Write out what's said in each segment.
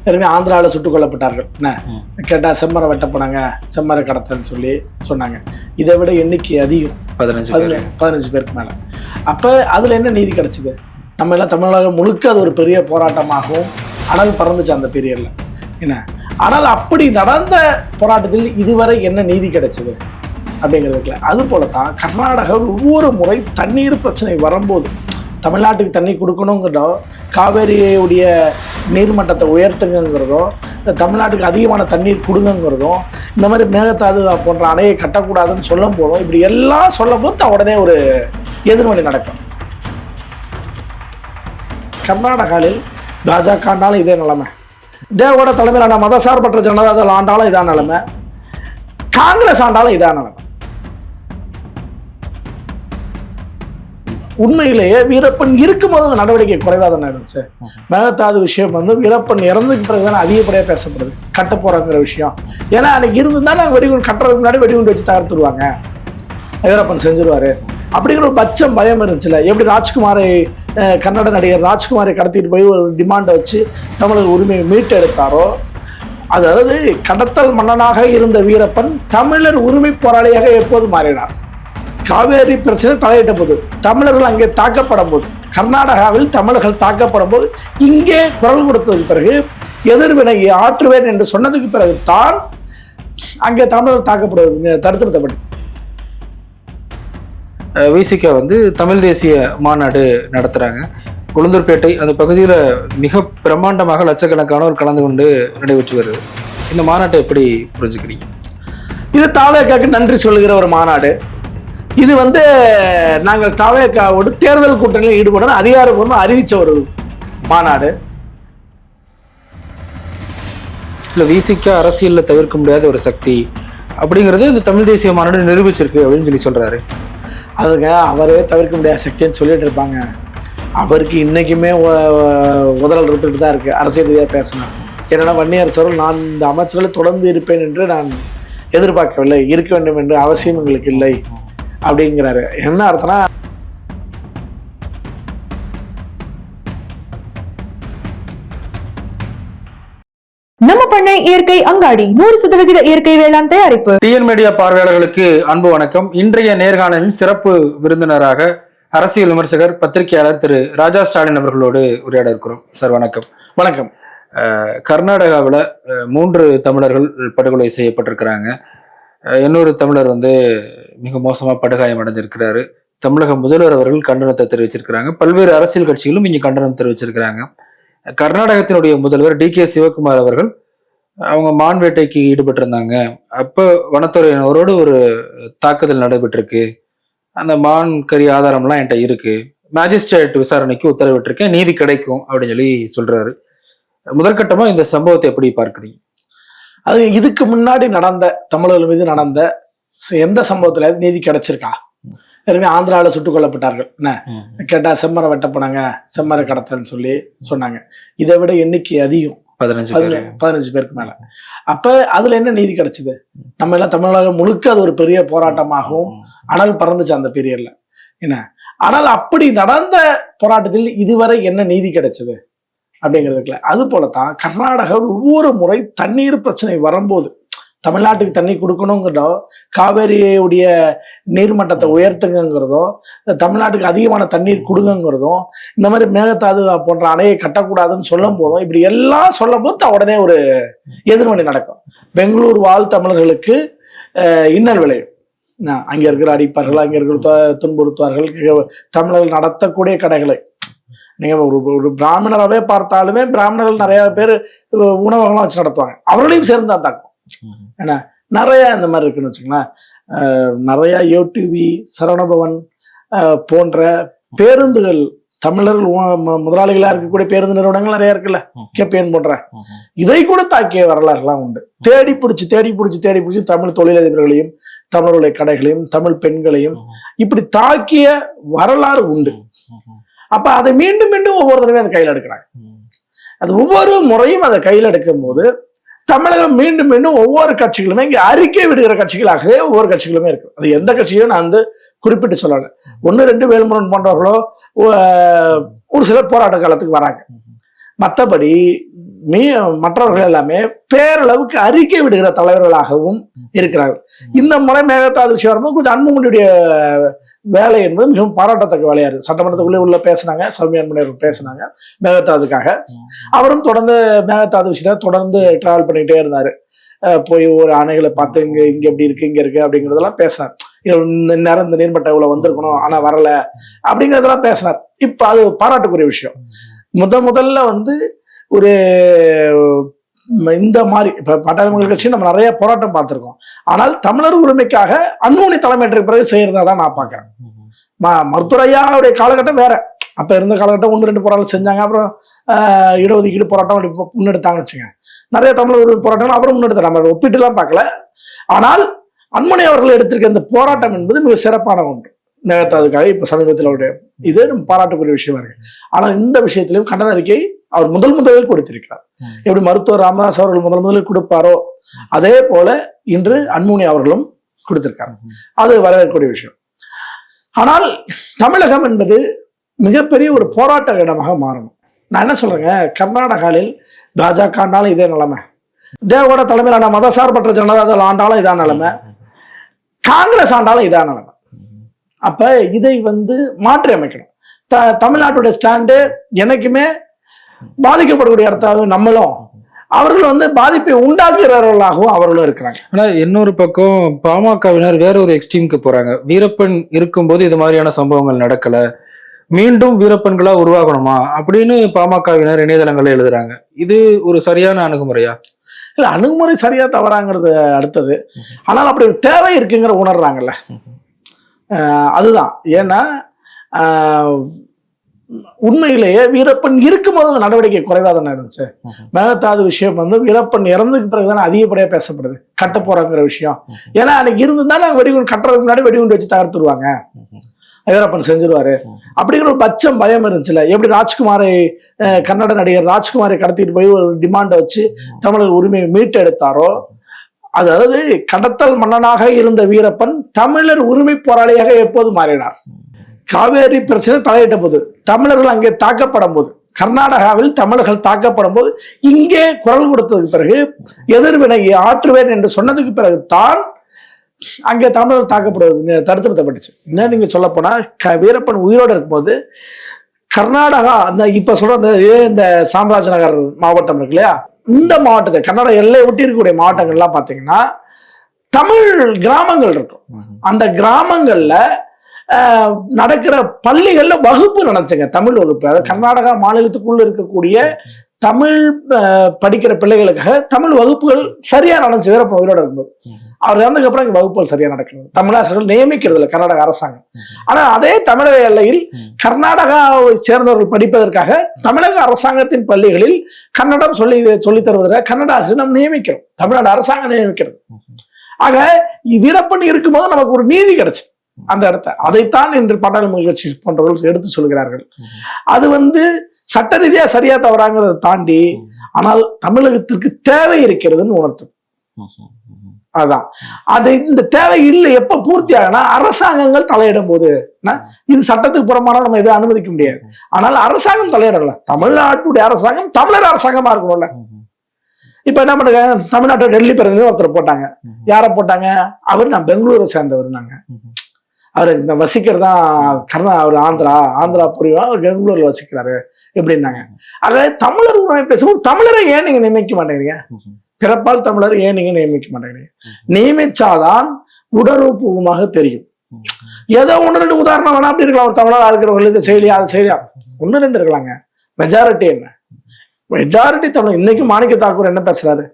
ஏற்கனவே ஆந்திராவில் சுட்டுக் கொல்லப்பட்டார்கள். என்ன கேட்டால் செம்மரை வெட்ட போனாங்க, செம்மரை கடத்தல்னு சொல்லி சொன்னாங்க. இதை விட எண்ணிக்கை அதிகம், 15 பேருக்கு மேலே. அப்போ அதில் என்ன நீதி கிடைச்சிது? நம்ம எல்லாம் தமிழகம் முழுக்க அது ஒரு பெரிய போராட்டமாகவும் அனல் பறந்துச்சு அந்த பீரியடில். என்ன ஆனால் அப்படி நடந்த போராட்டத்தில் இதுவரை என்ன நீதி கிடைச்சது அப்படிங்கிறதுக்குல அது போல தான் கர்நாடகா ஒவ்வொரு முறை தண்ணீர் பிரச்சனை வரும்போது தமிழ்நாட்டுக்கு தண்ணி கொடுக்கணுங்கிறதோ, காவேரியுடைய நீர்மட்டத்தை உயர்த்துங்கிறதோ, தமிழ்நாட்டுக்கு அதிகமான தண்ணீர் கொடுங்கிறதும், இந்த மாதிரி மேகதாது போன்ற அணையை கட்டக்கூடாதுன்னு சொல்லும் போதும், இப்படி எல்லாம் சொல்லும் போது உடனே ஒரு எதிர்மொழி நடக்கும். கர்நாடகாவில் பாஜக ஆண்டாலும் இதே நிலைமை, தேவோட தலைமையிலான மதசார்பற்ற ஜனதாதள் ஆண்டாலும் இதான் நிலைமை, காங்கிரஸ் ஆண்டாலும் இதான் நிலைமை. உண்மையிலேயே வீரப்பன் இருக்கும்போது அந்த நடவடிக்கை குறைவாக தானே இருந்துச்சு. மேகதாது விஷயம் வந்து வீரப்பன் இறந்துக்கு பிறகுதானே அதிகப்படியாக பேசப்படுது, கட்ட போறாங்கிற விஷயம். ஏன்னா அன்னைக்கு இருந்துதான் நாங்கள் வெடிகுண்டு கட்டுறதுக்கு முன்னாடி வெடிகுண்டு வச்சு தகர்த்துருவாங்க, வீரப்பன் செஞ்சிருவாரு அப்படிங்கிற ஒரு பட்சம் பயம் இருந்துச்சுல. எப்படி ராஜ்குமாரை, கன்னட நடிகர் ராஜ்குமாரை கடத்திட்டு போய் ஒரு டிமாண்டை வச்சு தமிழர் உரிமையை மீட்டு எடுத்தாரோ, அதாவது கடத்தல் மன்னனாக இருந்த வீரப்பன் தமிழர் உரிமை போராளியாக எப்போது மாறினார்? காவேரி பிரச்சனை தலையிட்ட போது, தமிழர்கள் அங்கே தாக்கப்படும் போது, கர்நாடகாவில் தமிழர்கள் தாக்கப்படும் போது இங்கே குரல் கொடுத்ததுக்கு பிறகு, எதிர்வினை ஆற்றுவேன் என்று சொன்னதுக்கு பிறகு தான் அங்கே தமிழர்கள் தாக்கப்படுவது தடுத்து நிறுத்தப்பட்டது. விசிக வந்து தமிழ் தேசிய மாநாடு நடத்துறாங்க. உளுந்தூர்பேட்டை அந்த பகுதியில் மிக பிரம்மாண்டமாக லட்சக்கணக்கானோர் கலந்து கொண்டு நடைபெற்று வருது. இந்த மாநாட்டை எப்படி புரிஞ்சுக்கிறீங்க? இது தாவேக்காக்கு நன்றி சொல்லுகிற ஒரு மாநாடு. இது வந்து நாங்கள் தாவேக்காவோடு தேர்தல் கூட்டணியில் ஈடுபட அதிகாரப்பூர்வமாக அறிவிச்ச ஒரு மாநாடு. இல்லை, விசிக அரசியலில் தவிர்க்க முடியாத ஒரு சக்தி அப்படிங்கிறது இந்த தமிழ் தேசிய மாநாடு நிரூபிச்சிருக்கு அப்படின்னு சொல்லி சொல்றாரு. அதுங்க அவரே தவிர்க்க முடியாத சக்தின்னு சொல்லிட்டு இருப்பாங்க. அவருக்கு இன்னைக்குமே உதறல் இருந்துட்டு தான் இருக்கு. அரசியல் ரீதியாக பேசினார். என்னன்னா, வன்னியரசர்கள் நான் இந்த அமைச்சர்களில் தொடர்ந்து இருப்பேன் என்று நான் எதிர்பார்க்கவில்லை, இருக்க வேண்டும் என்று அவசியம் எங்களுக்கு இல்லை அப்படிங்கிறாரு. என்ன அர்த்தம்னா, நம்ம பண்ணை இயற்கை அங்காடி 100% இயற்கை வேளாண் தயாரிப்பு. டிஎன் மீடியா பார்வையாளர்களுக்கு அன்பு வணக்கம். இன்றைய நேர்காணலின் சிறப்பு விருந்தினராக அரசியல் விமர்சகர், பத்திரிகையாளர் திரு ராஜா ஸ்டாலின் அவர்களோடு உரையாட இருக்கிறோம். சார் வணக்கம். வணக்கம். கர்நாடகாவில் 3 தமிழர்கள் படுகொலை செய்யப்பட்டிருக்கிறாங்க. இன்னொரு தமிழர் வந்து மிக மோசமாக படுகாயம் அடைஞ்சிருக்கிறாரு. தமிழக முதல்வர் அவர்கள் கண்டனத்தை தெரிவிச்சிருக்கிறாங்க. பல்வேறு அரசியல் கட்சிகளும் இங்கே கண்டனம் தெரிவிச்சிருக்கிறாங்க. கர்நாடகத்தினுடைய முதல்வர் DK சிவகுமார் அவர்கள் அவங்க மான் வேட்டைக்கு ஈடுபட்டிருந்தாங்க. அப்போ வனத்துறையினரோடு ஒரு தாக்குதல் நடைபெற்றிருக்கு, அந்த மான் கறி ஆதாரம்லாம் என்கிட்ட இருக்கு, மேஜிஸ்ட்ரேட் விசாரணைக்கு உத்தரவிட்டிருக்கேன், நீதி கிடைக்கும் அப்படின்னு சொல்லி சொல்றாரு. முதற்கட்டமா இந்த சம்பவத்தை எப்படி பார்க்குறீங்க? அது இதுக்கு முன்னாடி நடந்த தமிழர்கள் மீது நடந்த எந்த சம்பவத்துல நீதி கிடைச்சிருக்கா? ஏற்கனவே ஆந்திராவில் சுட்டுக் கொல்லப்பட்டார்கள். என்ன கேட்டால் செம்மரை வெட்ட போனாங்க, செம்மரை கடத்தல்னு சொல்லி சொன்னாங்க. இதை விட எண்ணிக்கை அதிகம், 15 பேருக்கு மேல. அப்ப அதுல என்ன நீதி கிடைச்சது? நம்ம எல்லாம் தமிழகம் முழுக்க அது ஒரு பெரிய போராட்டமாகவும் அனல் பறந்துச்சு அந்த பீரியட்ல. என்ன ஆனால் அப்படி நடந்த போராட்டத்தில் இதுவரை என்ன நீதி கிடைச்சது அப்படிங்கிறதுக்குல அது போலத்தான் கர்நாடகா ஒவ்வொரு முறை தண்ணீர் பிரச்சனை வரும்போது, தமிழ்நாட்டுக்கு தண்ணி கொடுக்கணுங்கிறதோ, காவேரியுடைய நீர்மட்டத்தை உயர்த்துங்கிறதோ, தமிழ்நாட்டுக்கு அதிகமான தண்ணீர் கொடுங்கிறதும், இந்த மாதிரி மேகதாது போன்ற அணையை கட்டக்கூடாதுன்னு சொல்லும் போதும், இப்படி எல்லாம் சொல்லும் போது உடனே ஒரு எதிர்மொழி நடக்கும். பெங்களூர் வாழ் தமிழர்களுக்கு இன்னல் விளையும். அங்கே இருக்கிற அடிப்பார்கள், அங்கே இருக்கிற துன்புறுத்துவார்கள், தமிழர்கள் நடத்தக்கூடிய கடைகளை நீங்க ஒரு பிராமணராகவே பார்த்தாலுமே பிராமணர்கள் நிறைய பேர் உணவகம்லாம் வச்சு நடத்துவாங்க, அவர்களையும் சேர்ந்து தான் தாக்கும். ஏன்னா நிறைய இந்த மாதிரி இருக்குன்னு வச்சுங்களேன். நிறைய யூடிவி, சரவணபவன் போன்ற பேருந்துகள், தமிழர்கள் முதலாளிகளா இருக்கக்கூடிய பேருந்து நிறுவனங்கள் நிறைய இருக்குல்ல, கேபிஎன் போன்ற, இதை கூட தாக்கிய வரலாறுலாம் உண்டு. தேடி பிடிச்சி தமிழ் தொழிலதிபர்களையும், தமிழர்களுடைய கடைகளையும், தமிழ் பெண்களையும் இப்படி தாக்கிய வரலாறு உண்டு. அப்ப அதை மீண்டும் மீண்டும் ஒவ்வொரு தடவையும் அதை கையில் எடுக்கிறாங்க. அது ஒவ்வொரு முறையும் அதை கையில் எடுக்கும் போது தமிழகம் மீண்டும் மீண்டும் ஒவ்வொரு கட்சிகளுமே இங்கே அறிக்கை விடுகிற கட்சிகளாகவே ஒவ்வொரு கட்சிகளுமே இருக்கு. அது எந்த கட்சியும் நான் வந்து குறிப்பிட்டு சொல்லலை. 1-2 வேல்முருகன் போன்றவர்களோ ஒரு சிலர் போராட்ட காலத்துக்கு வராங்க. மற்றபடி மற்றவர்கள் எல்லாமே பேரளவுக்கு அறிக்கை விடுகிற தலைவர்களாகவும் இருக்கிறார்கள். இந்த முறை மேகதாது விஷயம் வரும்போது கொஞ்சம் அன்புமணியுடைய வேலை என்பது மிகவும் பாராட்டத்தக்க வேலையா இருக்கு. சட்டமன்றத்துக்குள்ளே உள்ள பேசினாங்க, சௌமியா அன்புமணி பேசினாங்க மேகதாதுக்காக. அவரும் தொடர்ந்து மேகதாது விஷயத்தை தொடர்ந்து டிராவல் பண்ணிக்கிட்டே இருந்தாரு. போய் ஒரு அணைகளை பார்த்து இங்க எப்படி இருக்கு இங்க இருக்கு அப்படிங்கிறதெல்லாம் பேசினார். நேரம் இந்த நீர்மட்டம் இவ்வளவு வந்திருக்கணும் ஆனா வரல அப்படிங்கிறதெல்லாம் பேசினார். இப்ப அது பாராட்டுக்குரிய விஷயம். முதல்ல ஒரு இந்த மாதிரி இப்ப பாட்டாளி மக்கள் கட்சி நம்ம நிறைய போராட்டம் பார்த்திருக்கோம். ஆனால் தமிழர் உரிமைக்காக அன்புமணி தலைமையேற்ற பிறகு செய்யறதா தான் நான் பாக்குறேன். மருத்துவர் ஐயாவுடைய காலகட்டம் வேற. அப்ப இருந்த காலகட்டம் 1-2 போராட்டம் செஞ்சாங்க. அப்புறம் இடஒதுக்கீடு போராட்டம் முன்னெடுத்தாங்கன்னு வச்சுங்க. நிறைய தமிழர் உரிமை போராட்டங்கள் அப்புறம் முன்னெடுத்தாங்க. நம்ம ஒப்பிட்டு எல்லாம் பார்க்கல. ஆனால் அன்புமணி அவர்கள் எடுத்திருக்க இந்த போராட்டம் என்பது மிக சிறப்பான ஒன்று. மேகதாதுக்காக இப்ப சமீபத்தில் அவருடைய இது பாராட்டுக்குரிய விஷயமா இருக்கு. ஆனால் இந்த விஷயத்திலும் கண்டன அறிக்கை அவர் முதலில் கொடுத்திருக்கிறார். எப்படி மருத்துவர் ராமதாஸ் அவர்கள் முதலில் கொடுப்பாரோ அதே போல இன்று அன்புமணி அவர்களும் கொடுத்திருக்காங்க. அது வரவேற்கக்கூடிய விஷயம். ஆனால் தமிழகம் என்பது மிகப்பெரிய ஒரு போராட்ட இடமாக மாறணும். நான் என்ன சொல்றேங்க, கர்நாடகாவில் பாஜக ஆண்டாலும் இதே நிலைமை, தேவோட தலைமையிலான மதசார்பற்ற ஜனதா ஆண்டாலும் இதான் நிலைமை, காங்கிரஸ் ஆண்டாலும் இதான் நிலைமை. அப்ப இதை மாற்றி அமைக்கணும். தமிழ்நாட்டுடைய ஸ்டாண்டு என்னைக்குமே பாதிக்கப்படக்கூடிய இடத்தாவது நம்மளும் அவர்கள் பாதிப்பை உண்டாக்குகிறவர்களாகவும் அவர்களும் இருக்கிறாங்க. ஆனா இன்னொரு பக்கம் பாமகவினர் வேற ஒரு எக்ஸ்ட்ரீமுக்கு போறாங்க. வீரப்பன் இருக்கும்போது இது மாதிரியான சம்பவங்கள் நடக்கல, மீண்டும் வீரப்பன்களா உருவாகணுமா அப்படின்னு பாமகவினர் இணையதளங்கள்ல எழுதுறாங்க. இது ஒரு சரியான அணுகுமுறையா? இல்ல, அணுகுமுறை சரியா தவறாங்கிறது அடுத்தது. ஆனால் அப்படி ஒரு தேவை இருக்குங்கிற உணர்றாங்கல்ல, அதுதான். ஏன்னா உண்மையிலேயே வீரப்பன் இருக்கும்போது அந்த நடவடிக்கை குறைவா தானே இருந்துச்சு. மேகதாது விஷயம் வீரப்பன் இறந்துக்கு பிறகுதானே அதிகப்படியா பேசப்படுது, கட்ட போறாங்கிற விஷயம். ஏன்னா அன்னைக்கு இருந்துதான் நாங்க வெடிகுண்டு கட்டுறதுக்கு முன்னாடி வெடிகுண்டு வச்சு தகர்த்துருவாங்க, வீரப்பன் செஞ்சிருவாரு அப்படிங்கிற ஒரு பச்சம் பயம் இருந்துச்சுல. எப்படி ராஜ்குமாரை கன்னட நடிகர் ராஜ்குமாரை கடத்திட்டு போய் ஒரு டிமாண்டை வச்சு தமிழர் உரிமையை மீட்டெடுத்தாரோ, அதாவது கடத்தல் மன்னனாக இருந்த வீரப்பன் தமிழர் உரிமை போராளியாக எப்போது மாறினார்? காவேரி பிரச்சனை தலையிட்ட போது, தமிழர்கள் அங்கே தாக்கப்படும் போது, கர்நாடகாவில் தமிழர்கள் தாக்கப்படும் போது இங்கே குரல் கொடுத்ததுக்கு பிறகு எதிர்வினை ஆற்றுவேன் என்று சொன்னதுக்கு பிறகு தான் அங்கே தமிழர் தாக்கப்படுவது தடுத்து நிறுத்தப்பட்டுச்சு. என்ன நீங்க சொல்ல போனா வீரப்பன் உயிரோடு இருக்கும்போது கர்நாடகா அந்த இப்ப சொல்ற இந்த சாம்ராஜ் நகர் மாவட்டம் இருக்கு இல்லையா, இந்த மாவட்டத்தை கர்நாடகா எல்லையை ஒட்டி இருக்கக்கூடிய மாவட்டங்கள்லாம் பாத்தீங்கன்னா தமிழ் கிராமங்கள் இருக்கும். அந்த கிராமங்கள்ல நடக்கிற பள்ளிகள்ல வகுப்பு நடந்துச்சுங்க, தமிழ் வகுப்பு. அதாவது கர்நாடகா மாநிலத்துக்குள்ள இருக்கக்கூடிய தமிழ் படிக்கிற பிள்ளைகளுக்காக தமிழ் வகுப்புகள் சரியா நடந்துச்சு வீரப்பன் உயிரோட இருக்கும்போது. அவர் இறந்ததுக்கு அப்புறம் இங்க வகுப்புகள் சரியா நடக்கிறது, தமிழாசிரியர்கள் நியமிக்கிறது இல்லை கர்நாடக அரசாங்கம். ஆனா அதே தமிழக எல்லையில் கர்நாடகாவை சேர்ந்தவர்கள் படிப்பதற்காக தமிழக அரசாங்கத்தின் பள்ளிகளில் கன்னடம் சொல்லி தருவதற்காக கன்னட ஆசிரியர் நம்ம நியமிக்கிறோம், தமிழ்நாடு அரசாங்கம் நியமிக்கிறது. ஆக வீரப்பன் இருக்கும்போது நமக்கு ஒரு நீதி கிடைச்சது அந்த இடத்த. அதைத்தான் இன்று பாட்டாளி மக்கள் கட்சி போன்றவர்கள் எடுத்து சொல்கிறார்கள். அது சட்ட ரீதியா சரியா தவறாங்கிறத தாண்டி ஆனால் தமிழகத்திற்கு தேவை இருக்கிறதுன்னு உணர்த்தது. அதான் அது இந்த தேவை இல்லை எப்ப பூர்த்தி ஆகுனா அரசாங்கங்கள் தலையிடும் போது. இது சட்டத்துக்கு புறமான நம்ம இதை அனுமதிக்க முடியாது. ஆனால் அரசாங்கம் தலையிடல, தமிழ்நாட்டுடைய அரசாங்கம் தமிழர் அரசாங்கமா இருக்கணும்ல. இப்ப என்ன பண்ணுங்க, தமிழ்நாட்டை டெல்லி பிரதிநிதி ஒருத்தர் போட்டாங்க. யார போட்டாங்க? அவர் நான் பெங்களூரை சேர்ந்தவர். நாங்க அவரு இந்த வசிக்கிறதா அவர் ஆந்திரா புரிவா, அவர் பெங்களூர்ல வசிக்கிறாரு எப்படின்னாங்க. ஆக தமிழர் உரிமை பேசும்போது தமிழரை ஏன் நீங்க நியமிக்க மாட்டேங்கிறீங்க? பிறப்பால் தமிழர் ஏன் நீங்க நியமிக்க மாட்டேங்கிறீங்க? நியமிச்சாதான் உடற்ரூபமாக தெரியும். ஏதோ 1-2 உதாரணம் வேணா அப்படி இருக்கலாம். ஒரு தமிழர் இருக்கிறவர்கள் இதை செய்யலையா அதை செய்யலையா 1-2 இருக்கலாங்க. மெஜாரிட்டி என்ன? மெஜாரிட்டி தமிழ். இன்னைக்கு மாணிக்க தாக்கூர் என்ன பேசுறாரு?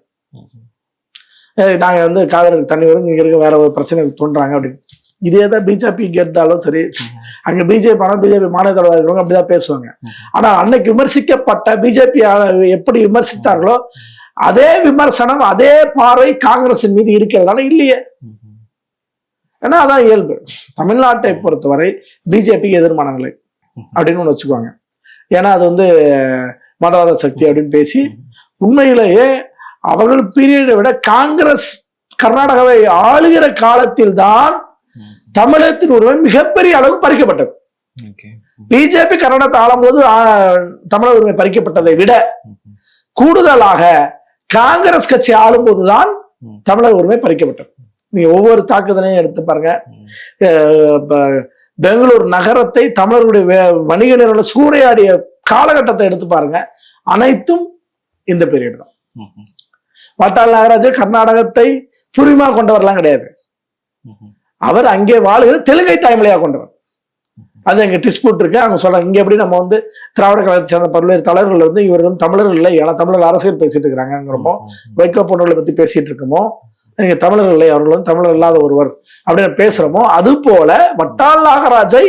நாங்க காவிரி தண்ணி வரும், இங்க இருக்க வேற ஒரு பிரச்சனை தோன்றாங்க அப்படின்னு. இதேதான் பிஜேபி இங்க இருந்தாலும் சரி, அங்க பிஜேபி மாநில தலைவர் இருக்கிறவங்க அப்படிதான் பேசுவாங்க. ஆனா அன்னைக்கு விமர்சிக்கப்பட்ட பிஜேபி எப்படி விமர்சித்தார்களோ அதே விமர்சனம் அதே பார்வை காங்கிரசின் மீது இருக்கிறதால இல்லையே. ஏன்னா அதான் இயல்பு. தமிழ்நாட்டை பொறுத்தவரை பிஜேபிக்கு எதிர்மானங்களை அப்படின்னு ஒண்ணு வச்சுக்குவாங்க. ஏன்னா அது மதவாத சக்தி அப்படின்னு பேசி உண்மையிலேயே அவர்கள் பீரியடை விட காங்கிரஸ் கர்நாடகாவை ஆளுகிற காலத்தில் தான் தமிழகத்தின் உரிமை மிகப்பெரிய அளவு பறிக்கப்பட்டது. பிஜேபி கர்நாடகத்தை ஆளும் போது தமிழக உரிமை பறிக்கப்பட்டதை விட கூடுதலாக காங்கிரஸ் கட்சி ஆளும்போதுதான் தமிழர் உரிமை பறிக்கப்பட்டது. நீங்க ஒவ்வொரு தாக்குதலையும் எடுத்து பாருங்க. பெங்களூர் நகரத்தை தமிழர்களுடைய வணிக நிறுவன சூறையாடிய காலகட்டத்தை எடுத்து பாருங்க. அனைத்தும் இந்த பீரியட் தான். வாட்டாள் நாகராஜ் கர்நாடகத்தை புரிமா கொண்டவர்லாம் கிடையாது. அவர் அங்கே வாழுகிற தெலுங்கை தாய்மொழியா கொண்டவர். அது எங்க டிஸ்பியூட் இருக்கு. அவங்க சொல்றாங்க இங்க எப்படி நம்ம திராவிட கழகத்தை சேர்ந்த பல்வேறு தலைவர்கள் இவர்கள் தமிழர்கள் இல்லை, ஏன்னா தமிழர் அரசியல் பேசிட்டு இருக்கிறாங்கிறப்போ, வைகோ போன்றவர்களை பத்தி பேசிட்டு இருக்கோமோ, நீங்க தமிழர்கள் இல்லை, அவர்கள் தமிழர் இல்லாத ஒருவர் அப்படின்னு பேசுறோமோ, அது போல வட்டாள் நாகராஜை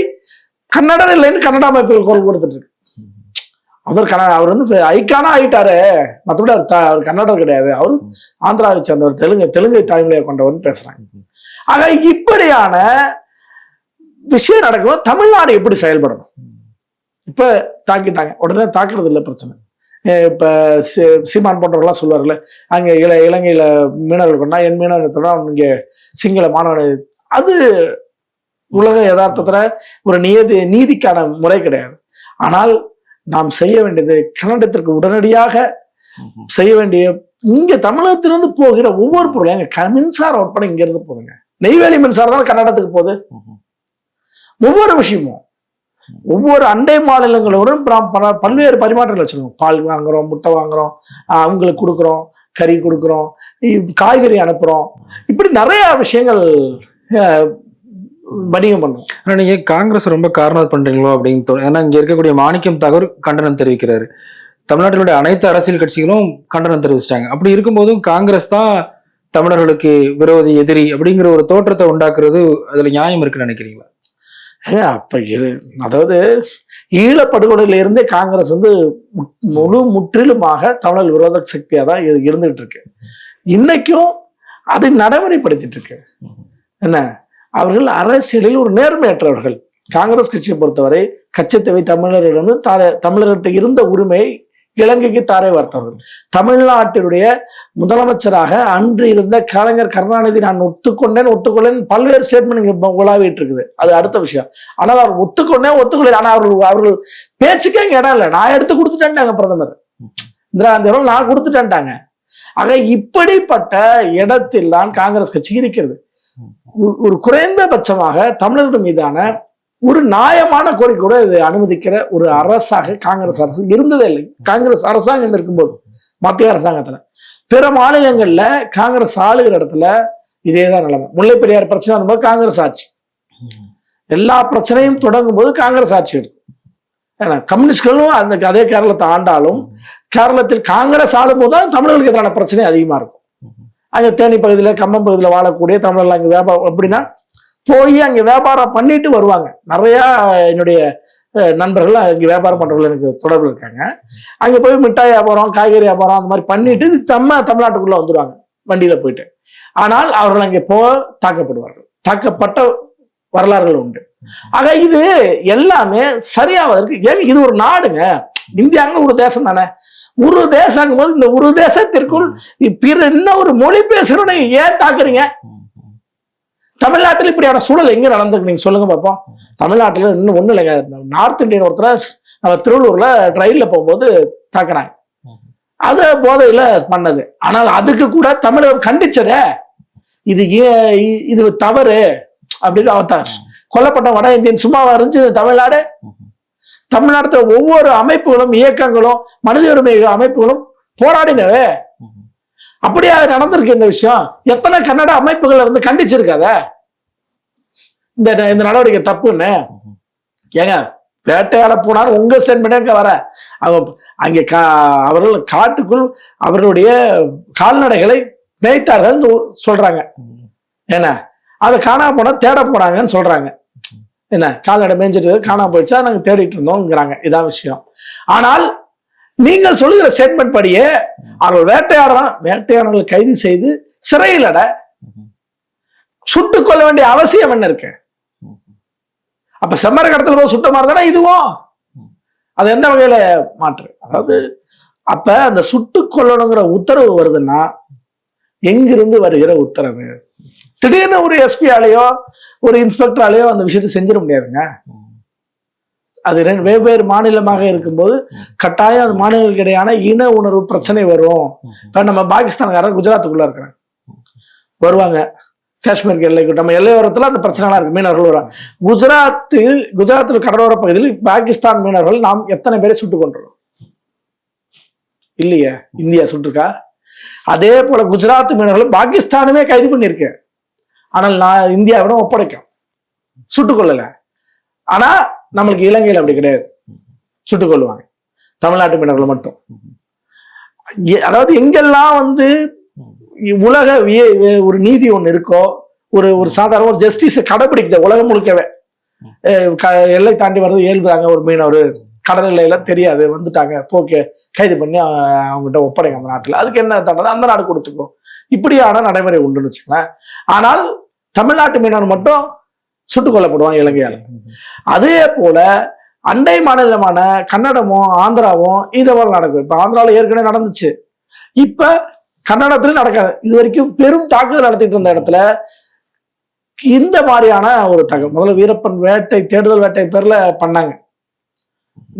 கன்னடர் இல்லைன்னு கன்னட அமைப்புகள் குரல் கொடுத்துட்டு இருக்கு. அவர் ஐக்கானா ஆயிட்டாரு, மற்றபடி அவர் கன்னடர் கிடையாது, அவர் ஆந்திராவை சேர்ந்தவர், தெலுங்கை தாய்மொழியை கொண்டவர்னு பேசுறாங்க. ஆக இப்படியான விஷயம் நடக்கும். தமிழ்நாடு எப்படி செயல்படணும்? இப்ப தாக்கிட்டாங்க, உடனே தாக்குறது இல்லை பிரச்சனை. இப்ப சீமான் போன்றவர்கள்லாம் சொல்லுவார்ல, அங்க இலங்கையில மீனவர்கள் கொண்டா என் மீனவர்களோட இங்க சிங்கள மாணவனை, அது உலக யதார்த்தத்துல ஒரு நீதிக்கான முறை கிடையாது. ஆனால் நாம் செய்ய வேண்டியது கன்னடத்திற்கு உடனடியாக செய்ய வேண்டிய, இங்க தமிழகத்திலிருந்து போகிற ஒவ்வொரு பொருளும், எங்க மின்சாரம் உட்பட இங்க இருந்து போகுதுங்க. நெய்வேலி மின்சாரம் தான் கன்னடத்துக்கு போகுது. ஒவ்வொரு விஷயமும் ஒவ்வொரு அண்டை மாநிலங்களோடும் பல்வேறு பரிமாற்றங்கள் வச்சிருக்கோம். பால் வாங்குறோம், முட்டை வாங்குறோம், அவங்களுக்கு கொடுக்குறோம், கறி கொடுக்குறோம், காய்கறி அனுப்புறோம், இப்படி நிறைய விஷயங்கள் வணிகம் பண்ணும். ஆனா நீங்க காங்கிரஸ் ரொம்ப கார்னர் பண்றீங்களோ அப்படின்னு தோணும். ஏன்னா இங்க இருக்கக்கூடிய மாணிக்கம் தாகூர் கண்டனம் தெரிவிக்கிறாரு, தமிழ்நாட்டிலுடைய அனைத்து அரசியல் கட்சிகளும் கண்டனம் தெரிவிச்சிட்டாங்க. அப்படி இருக்கும்போதும் காங்கிரஸ் தான் தமிழர்களுக்கு விரோதி, எதிரி அப்படிங்கிற ஒரு தோற்றத்தை உண்டாக்குறது, அதுல நியாயம் இருக்குன்னு நினைக்கிறீங்களா? அப்ப அதாவது ஈழப்படுகொலையில இருந்தே காங்கிரஸ் முற்றிலுமாக தமிழர் விரோத சக்தியா தான் இருந்துகிட்டு இருக்கு. இன்னைக்கும் அதை நடைமுறைப்படுத்திட்டு இருக்கு. என்ன, அவர்கள் அரசியலில் ஒரு நேர்மையற்றவர்கள். காங்கிரஸ் கட்சியை பொறுத்தவரை கச்சத்தேவை தமிழரிடம் தமிழர்கிட்ட இருந்த உரிமையை இலங்கைக்கு தாரை வார்த்தவர்கள். தமிழ்நாட்டினுடைய முதலமைச்சராக அன்று இருந்த கலைஞர் கருணாநிதி நான் ஒத்துக்கொள்ளேன் பல்வேறு ஸ்டேட்மெண்ட் இங்க உலாவிட்டு இருக்குது, அது அடுத்த விஷயம். ஆனால் அவர் ஒத்துக்கொள்ள, ஆனா அவர்கள் பேச்சுக்கே இங்க இடம் இல்லை. நான் எடுத்து கொடுத்துட்டேன்ட்டாங்க பிரதமர் இந்திரா காந்தி, நான் கொடுத்துட்டேன்ட்டாங்க. ஆக இப்படிப்பட்ட இடத்தில் தான் காங்கிரஸ் கட்சி இருக்கிறது. ஒரு குறைந்தபட்சமாக தமிழர்கள் மீதான ஒரு நியாயமான கோரிக்கையோட இது அனுமதிக்கிற ஒரு அரசாக காங்கிரஸ் அரசு இருந்ததே இல்லை. காங்கிரஸ் அரசாங்கம் இருக்கும்போது மத்திய அரசாங்கத்துல பிற மாநிலங்கள்ல காங்கிரஸ் ஆளுகிற இடத்துல இதேதான் நிலைமை. முல்லை பெரியார் பிரச்சனை வரும்போது காங்கிரஸ் ஆட்சி, எல்லா பிரச்சனையும் தொடங்கும் போது காங்கிரஸ் ஆட்சி எடுக்கும். ஏன்னா கம்யூனிஸ்ட்களும் அதே கேரளத்தை ஆண்டாலும் கேரளத்தில் காங்கிரஸ் ஆளும் போதுதான் தமிழர்களுக்கு எதிரான பிரச்சனை அதிகமா இருக்கும். அங்க தேனி பகுதியில கம்பம் பகுதியில வாழக்கூடிய தமிழர்கள் அங்க வியாபாரம் அப்படின்னா போய் அங்க வியாபாரம் பண்ணிட்டு வருவாங்க. நிறைய என்னுடைய நண்பர்கள் அங்க வியாபாரம் பண்றவர்கள் எனக்கு தொடர்பு இருக்காங்க. அங்க போய் மிட்டாய் வியாபாரம், காய்கறி வியாபாரம் அந்த மாதிரி பண்ணிட்டு தமிழ்நாட்டுக்குள்ள வந்துடுவாங்க வண்டியில போயிட்டு. ஆனால் அவர்கள் அங்கே தாக்கப்படுவார்கள், தாக்கப்பட்ட வரலாறுகள் உண்டு. ஆக இது எல்லாமே சரியாவதற்கு, ஏன் இது ஒரு நாடுங்க, இந்தியாங்க ஒரு தேசம் தானே. ஒரு தேசம் போது இந்த ஒரு தேசத்திற்குள் பிற என்ன ஒரு மொழி பேசுறோன்னு ஏன் தாக்குறீங்க? தமிழ்நாட்டில் இப்படியான சூழல் எங்க நடந்துருக்கு நீங்க சொல்லுங்க பார்ப்போம். தமிழ்நாட்டுல இன்னும் ஒண்ணு இல்லைங்க, நார்த் இந்தியன் ஒருத்தர் நம்ம திருவள்ளூர்ல ரயில்ல போகும்போது தாக்குறாங்க, அது போதையில பண்ணது. ஆனால் அதுக்கு கூட தமிழகம் கண்டிச்சதே, இது தவறு அப்படின்னு அவத்தார். கொல்லப்பட்ட வட இந்தியன் சும்மாவா இருந்துச்சு தமிழ்நாடு? தமிழ்நாட்டுல ஒவ்வொரு அமைப்புகளும் இயக்கங்களும் மனித உரிமை அமைப்புகளும் போராடினவே. அப்படியா நடந்திருக்கு இந்த விஷயம்? எத்தனை கன்னட அமைப்புகள் கண்டிச்சிருக்காத இந்த நடவடிக்கை தப்புன்னு? ஏங்க வேட்டையாட போனாலும் உங்க ஸ்டேட்மெண்ட் வர அங்கே அவர்கள் காட்டுக்குள் அவர்களுடைய கால்நடைகளை மேய்த்தார்கள் சொல்றாங்க. என்ன, அதை காணாம போனா தேட போனாங்கன்னு சொல்றாங்க. என்ன, கால்நடை மேய்ஞ்சிட்டு காணாம போயிடுச்சா, நாங்க தேடிட்டு இருந்தோம்ங்கிறாங்க. இதான் விஷயம். ஆனால் நீங்கள் சொல்லுகிற ஸ்டேட்மெண்ட் படியே அவர்கள் வேட்டையாடர்கள் கைது செய்து சிறையில் சுட்டுக் கொள்ள வேண்டிய அவசியம் என்ன இருக்கு? அப்ப செம்மர கடத்தல போய் சுட்ட மாதிரி தானே இதுவும். அது எந்த வகையில மாற்று? அதாவது அப்ப அந்த சுட்டுக் கொள்ளணுங்கிற உத்தரவு வருதுன்னா எங்கிருந்து வருகிற உத்தரவு? திடீர்னு ஒரு எஸ்பியாலேயோ ஒரு இன்ஸ்பெக்டராலேயோ அந்த விஷயத்தை செஞ்சிட முடியாதுங்க. அது வெவ்வேறு மாநிலமாக இருக்கும்போது கட்டாயம் அது மாநிலங்களுக்கு இடையான இன உணர்வு பிரச்சனை வரும். இப்ப நம்ம பாகிஸ்தான்காரர் குஜராத்துக்குள்ள இருக்கிறாங்க, வருவாங்க காஷ்மீருக்கு எல்லைக்கு, நம்ம எல்லையோரத்துல அந்த பிரச்சனைலாம் இருக்கு, மீனவர்கள் வருவாங்க. குஜராத்தில் கடலோர பகுதியில் பாகிஸ்தான் மீனவர்கள் நாம் எத்தனை பேரை சுட்டுக் கொண்டுறோம் இல்லையா? இந்தியா சுட்டுருக்கா? அதே போல குஜராத் மீனவர்கள் பாகிஸ்தானுமே கைது பண்ணிருக்கு, ஆனால் நான் இந்தியாவிடம் ஒப்படைக்கும், சுட்டுக் கொள்ளல. ஆனா நம்மளுக்கு இலங்கையில் அப்படி கிடையாது, சுட்டுக் கொள்ளுவாங்க தமிழ்நாட்டு மீனவர்கள் மட்டும். அதாவது எங்கெல்லாம் வந்து உலக ஒரு நீதி ஒண்ணு இருக்கோ, ஒரு சாதாரண ஒரு ஜஸ்டிஸை கடைபிடிக்குது உலகம் முழுக்கவே. எல்லை தாண்டி வர்றது இயல்புதாங்க, ஒரு மீனவர் கடல் எல்லையில தெரியாது வந்துட்டாங்க, போக்கே கைது பண்ணி அவங்ககிட்ட ஒப்படைங்க அந்த நாட்டுல, அதுக்கு என்ன தண்டனை அந்த நாடு கொடுத்துக்கோ, இப்படியான நடைமுறை உண்டுன்னு வச்சுக்கோங்களேன். ஆனால் தமிழ்நாட்டு மீனவர் மட்டும் சுட்டுக் கொல்லப்படுவாங்க இலங்கையால. அதே போல அண்டை மாநிலமான கன்னடமும் ஆந்திராவும் இதை போல நடக்கும். இப்ப ஆந்திராவில் ஏற்கனவே நடந்துச்சு, இப்ப கன்னடத்திலும் நடக்காது. இது வரைக்கும் பெரும் தாக்குதல் நடத்திட்டு இருந்த இடத்துல இந்த மாதிரியான ஒரு முதல்ல வீரப்பன் வேட்டை, தேடுதல் வேட்டை பேர்ல பண்ணாங்க.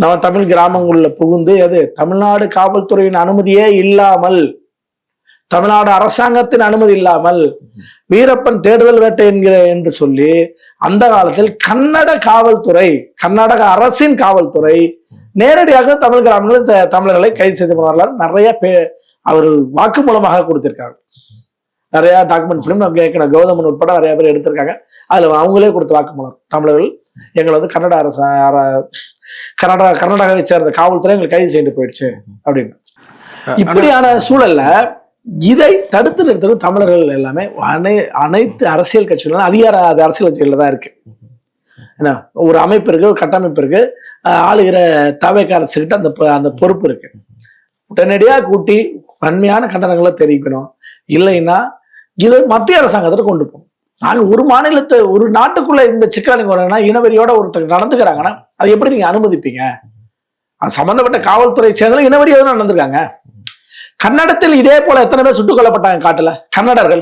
நம்ம தமிழ் கிராமங்கள்ல புகுந்து தமிழ்நாடு காவல்துறையின் அனுமதியே இல்லாமல், தமிழ்நாடு அரசாங்கத்தின் அனுமதி இல்லாமல் வீரப்பன் தேடுதல் வேட்டை என்று சொல்லி அந்த காலத்தில் கன்னட காவல்துறை, கர்நாடக அரசின் காவல்துறை நேரடியாக தமிழ் கிராமங்களில் தமிழர்களை கைது செய்து வரலாறு நிறைய அவர்கள் வாக்கு மூலமாக கொடுத்திருக்காங்க. நிறைய டாக்குமெண்ட் ஃபிலிம் நம்ம கேட்கணும், கௌதமன் உட்பட நிறைய பேர் எடுத்திருக்காங்க. அதுல அவங்களே கொடுத்த வாக்கு மூலம், தமிழர்கள் எங்களை வந்து கன்னட அரசு கர்நாடகாவை சேர்ந்த காவல்துறை எங்களை கைது செய்து போயிடுச்சு அப்படின்னு. இப்படியான சூழல்ல இதை தடுத்து நிறுத்தது தமிழர்கள் எல்லாமே அனைத்து அரசியல் கட்சிகளும் அரசியல் கட்சிகள்ல தான் இருக்கு. என்ன ஒரு அமைப்பு இருக்கு, ஒரு கட்டமைப்பு இருக்கு, ஆளுகிற தவேக அரசுகிட்ட அந்த பொறுப்பு இருக்கு. உடனடியா கூட்டி வன்மையான கண்டனங்களை தெரிவிக்கணும். இல்லைன்னா இதை மத்திய அரசாங்கத்துல கொண்டு போகும். நாங்க ஒரு மாநிலத்தை, ஒரு நாட்டுக்குள்ள இந்த சிக்கலை நீங்க வரணும்னா, இனவெறியோட ஒருத்தர் நடந்துக்கிறாங்கன்னா அது எப்படி நீங்க அனுமதிப்பீங்க? அது சம்பந்தப்பட்ட காவல்துறை சேர்ந்தாலும் இனவெறியோட நடந்திருக்காங்க. கன்னடத்தில் இதே போல எத்தனை பேர் சுட்டுக் கொல்லப்பட்டாங்க காட்டுல, கன்னடர்கள்,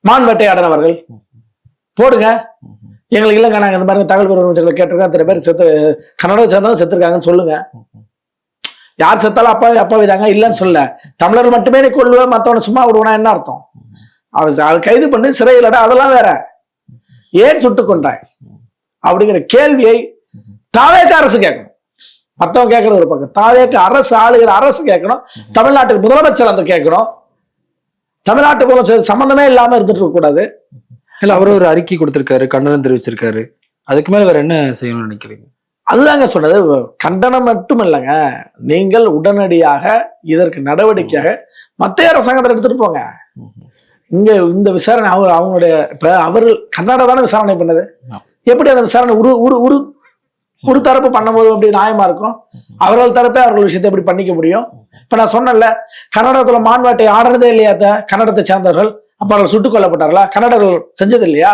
மான் வேட்டையாடினவர்கள் போடுங்க. எங்களுக்கு இல்லைங்க, நாங்க இந்த மாதிரி தகவல் பெறும் கேட்டிருக்கோம், அத்தனை பேர் செத்து கன்னடம் சேர்ந்தாலும் செத்துருக்காங்கன்னு சொல்லுங்க. யார் செத்தாலும் அப்பா விதாங்க இல்லைன்னு சொல்ல. தமிழர் மட்டுமே நீ கொள்ளுவேன், மற்றவனை சும்மா விடுவானா என்ன அர்த்தம்? அவ கைது பண்ணி சிறையிலட, அதெல்லாம் வேற. ஏன் சுட்டுக் கொண்டாய் அப்படிங்கிற கேள்வியை தாவேக அரசு கேட்கணும். மத்தவங்க கேட்கறது ஒரு பக்கம், தாவேக அரசு, ஆளுகிற அரசு கேட்கணும். தமிழ்நாட்டுக்கு முதலமைச்சர் அந்த கேட்கணும். தமிழ்நாட்டு முதலமைச்சர் சம்பந்தமே இல்லாம இருந்துட்டு இருக்க கூடாது. இல்ல அவரு ஒரு அறிக்கை கொடுத்திருக்காரு, கண்டனம் தெரிவிச்சிருக்காரு, அதுக்கு மேல வேற என்ன செய்யணும்னு நினைக்கிறீங்க? அதுதாங்க சொன்னது, கண்டனம் மட்டும் இல்லைங்க, நீங்கள் உடனடியாக இதற்கு நடவடிக்கையாக மத்திய அரசாங்கத்தை எடுத்துட்டு போங்க. இங்க இந்த விசாரணை அவங்களுடைய இப்ப அவர்கள் கர்நாடகா தானே விசாரணை பண்ணது, எப்படி அந்த விசாரணை ஒரு தரப்பு பண்ணும்போது அப்படி நியாயமா இருக்கும்? அவர்கள் தரப்பே அவர்கள் விஷயத்தை எப்படி பண்ணிக்க முடியும்? இப்ப நான் சொன்னேன்ல, கர்நாடகத்துல மான்வேட்டை ஆடுறதே இல்லையா கன்னடத்தை சேர்ந்தவர்கள், அப்ப அவர்கள் சுட்டுக் கொல்லப்பட்டார்களா? கன்னடர்கள் செஞ்சது இல்லையா?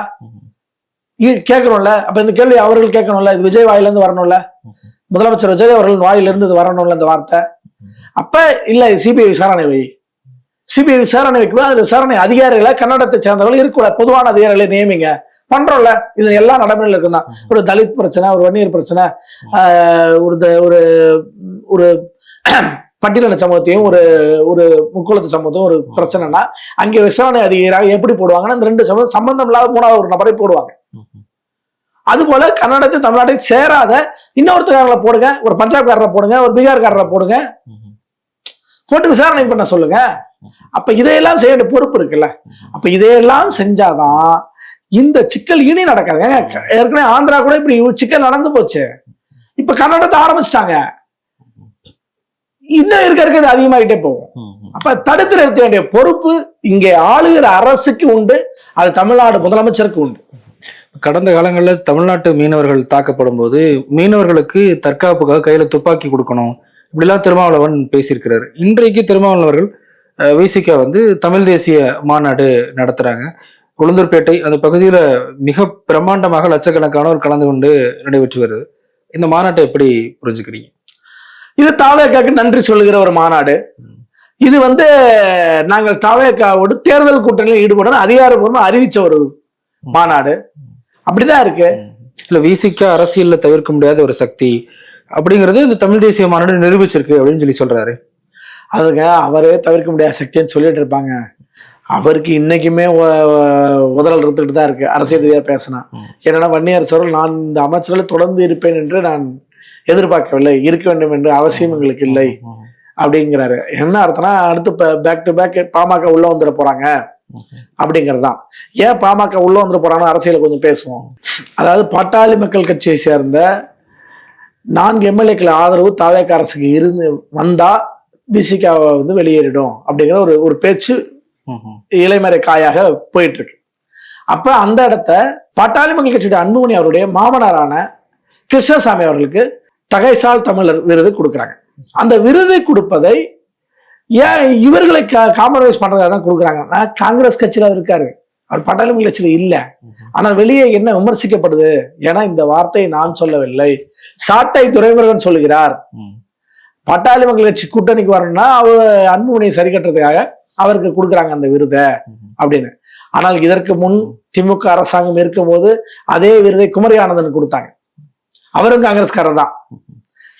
கேட்கணும்ல. அப்ப இந்த கேள்வி அவர்கள் கேட்கணும்ல. இது விஜய் வாயிலிருந்து வரணும்ல, முதலமைச்சர் விஜய் அவர்கள் வாயிலிருந்து இது வரணும்ல இந்த வார்த்தை. அப்ப இல்ல, சிபிஐ விசாரணை வை. சிபிஐ விசாரணை வைக்கும்போது அது விசாரணை அதிகாரிகளை கன்னடத்தை சேர்ந்தவர்கள் இருக்கக்கூட, பொதுவான அதிகாரிகளை நியமிங்க. பண்றோம்ல, இது எல்லா நடைமுறையில இருக்குதான். ஒரு தலித் பிரச்சனை, ஒரு வன்னியர் பிரச்சனை, ஒரு ஒரு பட்டியலின சமூகத்தையும் ஒரு முக்குளத்து சமூகத்தையும் ஒரு பிரச்சனைனா அங்கே விசாரணை அதிகாரியாக எப்படி போடுவாங்கன்னா இந்த ரெண்டு சமூகம் சம்பந்தம் இல்லாத மூணாவது ஒரு நபரை போடுவாங்க. அது போல கர்நாடகத்தை தமிழ்நாட்டை சேராத இன்னொருத்தக்காரரை போடுங்க, ஒரு பஞ்சாப்காரரை போடுங்க, ஒரு பீகார்காரரை போடுங்க, போட்டு விசாரணை பண்ண சொல்லுங்க. அப்ப இதையெல்லாம் செய்ய வேண்டிய பொறுப்பு இருக்குல்ல. அப்ப இதையெல்லாம் செஞ்சாதான் இந்த சிக்கல் இனி நடக்காது. ஏற்கனவே ஆந்திரா கூட இப்படி சிக்கல் நடந்து போச்சு, இப்ப கர்நாடகத்தை ஆரம்பிச்சிட்டாங்க, இன்னும் இருக்கிறது அதிகமாகிட்டே போகும். அப்ப தடுத்து நிறுத்த வேண்டிய பொறுப்பு இங்கே ஆளுகிற அரசுக்கு உண்டு, அது தமிழ்நாடு முதலமைச்சருக்கு உண்டு. கடந்த காலங்களில் தமிழ்நாட்டு மீனவர்கள் தாக்கப்படும் போது மீனவர்களுக்கு தற்காப்புக்காக கையில துப்பாக்கி கொடுக்கணும் இப்படிலாம் திருமாவளவன் பேசியிருக்கிறாரு. இன்றைக்கு திருமாவளவன் அவர்கள் விசிக வந்து தமிழ் தேசிய மாநாடு நடத்துறாங்க. உளுந்தூர்பேட்டை அந்த பகுதியில மிக பிரம்மாண்டமாக லட்சக்கணக்கானோர் கலந்து கொண்டு நடைபெற்று வருது. இந்த மாநாட்டை எப்படி புரிஞ்சுக்கிறீங்க? இது தாவேக்காக்கு நன்றி சொல்லுகிற ஒரு மாநாடு. இது வந்து நாங்கள் தாவேக்காவோடு தேர்தல் கூட்டணியில் ஈடுபடணும் அதிகாரப்பூர்வமா அறிவிச்ச ஒரு மாநாடு. அப்படிதான் இருக்கு. இல்ல விசிக அரசியல்ல தவிர்க்க முடியாத ஒரு சக்தி அப்படிங்கிறது இந்த தமிழ் தேசிய மாநாடு நிரூபிச்சிருக்கு அப்படின்னு சொல்றாரு. அதுங்க அவரே தவிர்க்க முடியாத சக்தின்னு சொல்லிட்டு இருப்பாங்க. அவருக்கு இன்னைக்குமே உதறல் இருந்துகிட்டு தான் இருக்கு அரசியல் ரீதியாக பேசினா. ஏன்னா வன்னியரசு அவர்கள் நான் இந்த அமைச்சர்களை தொடர்ந்து இருப்பேன் என்று நான் எதிர்பார்க்கவில்லை, இருக்க வேண்டும் என்று அவசியம் எங்களுக்கு இல்லை அப்படிங்கிறாரு. என்ன அர்த்தம்னா அடுத்து பேக் டு பேக் பாமக உள்ள வந்துட போறாங்க அப்படிங்கறதுதான். ஏன் பாமக உள்ள வந்துட போறாங்க அரசியல கொஞ்சம் பேசுவோம். அதாவது பாட்டாளி மக்கள் கட்சியை சேர்ந்த 4 எம்எல்ஏக்கள் ஆதரவு தாவேக அரசுக்கு இருந்து வந்தா விசிகாவை வந்து வெளியேறிடும் அப்படிங்கிற ஒரு பேச்சு இலைமறை காயாக போயிட்டு இருக்கு. அப்ப அந்த இடத்த பாட்டாளி மக்கள் கட்சியுடைய அன்புமணி அவருடைய மாமனாரான கிருஷ்ணசாமி அவர்களுக்கு தகைசால் தமிழர் விருது கொடுக்குறாங்க. அந்த விருதை கொடுப்பதை ஏன் இவர்களை காம்ப்ரமைஸ் பண்றதா தான் கொடுக்குறாங்கன்னா, காங்கிரஸ் கட்சியில அவர் இருக்காரு, அவர் பாட்டாளி மக்கள் கட்சியில இல்ல. ஆனா வெளியே என்ன விமர்சிக்கப்படுது, ஏன்னா இந்த வார்த்தையை நான் சொல்லவில்லை, சாட்டை துரைமுருகன் சொல்லுகிறார். பாட்டாளி மக்கள் கட்சி கூட்டணிக்கு வரணும்னா அவர் அன்புமணியை சரி கட்டுறதுக்காக அவருக்கு கொடுக்குறாங்க அந்த விருதை அப்படின்னு. ஆனால் இதற்கு முன் திமுக அரசாங்கம் இருக்கும் போது அதே விருதை குமரி ஆனந்தன் கொடுத்தாங்க, அவரும் காங்கிரஸ்காரர் தான்.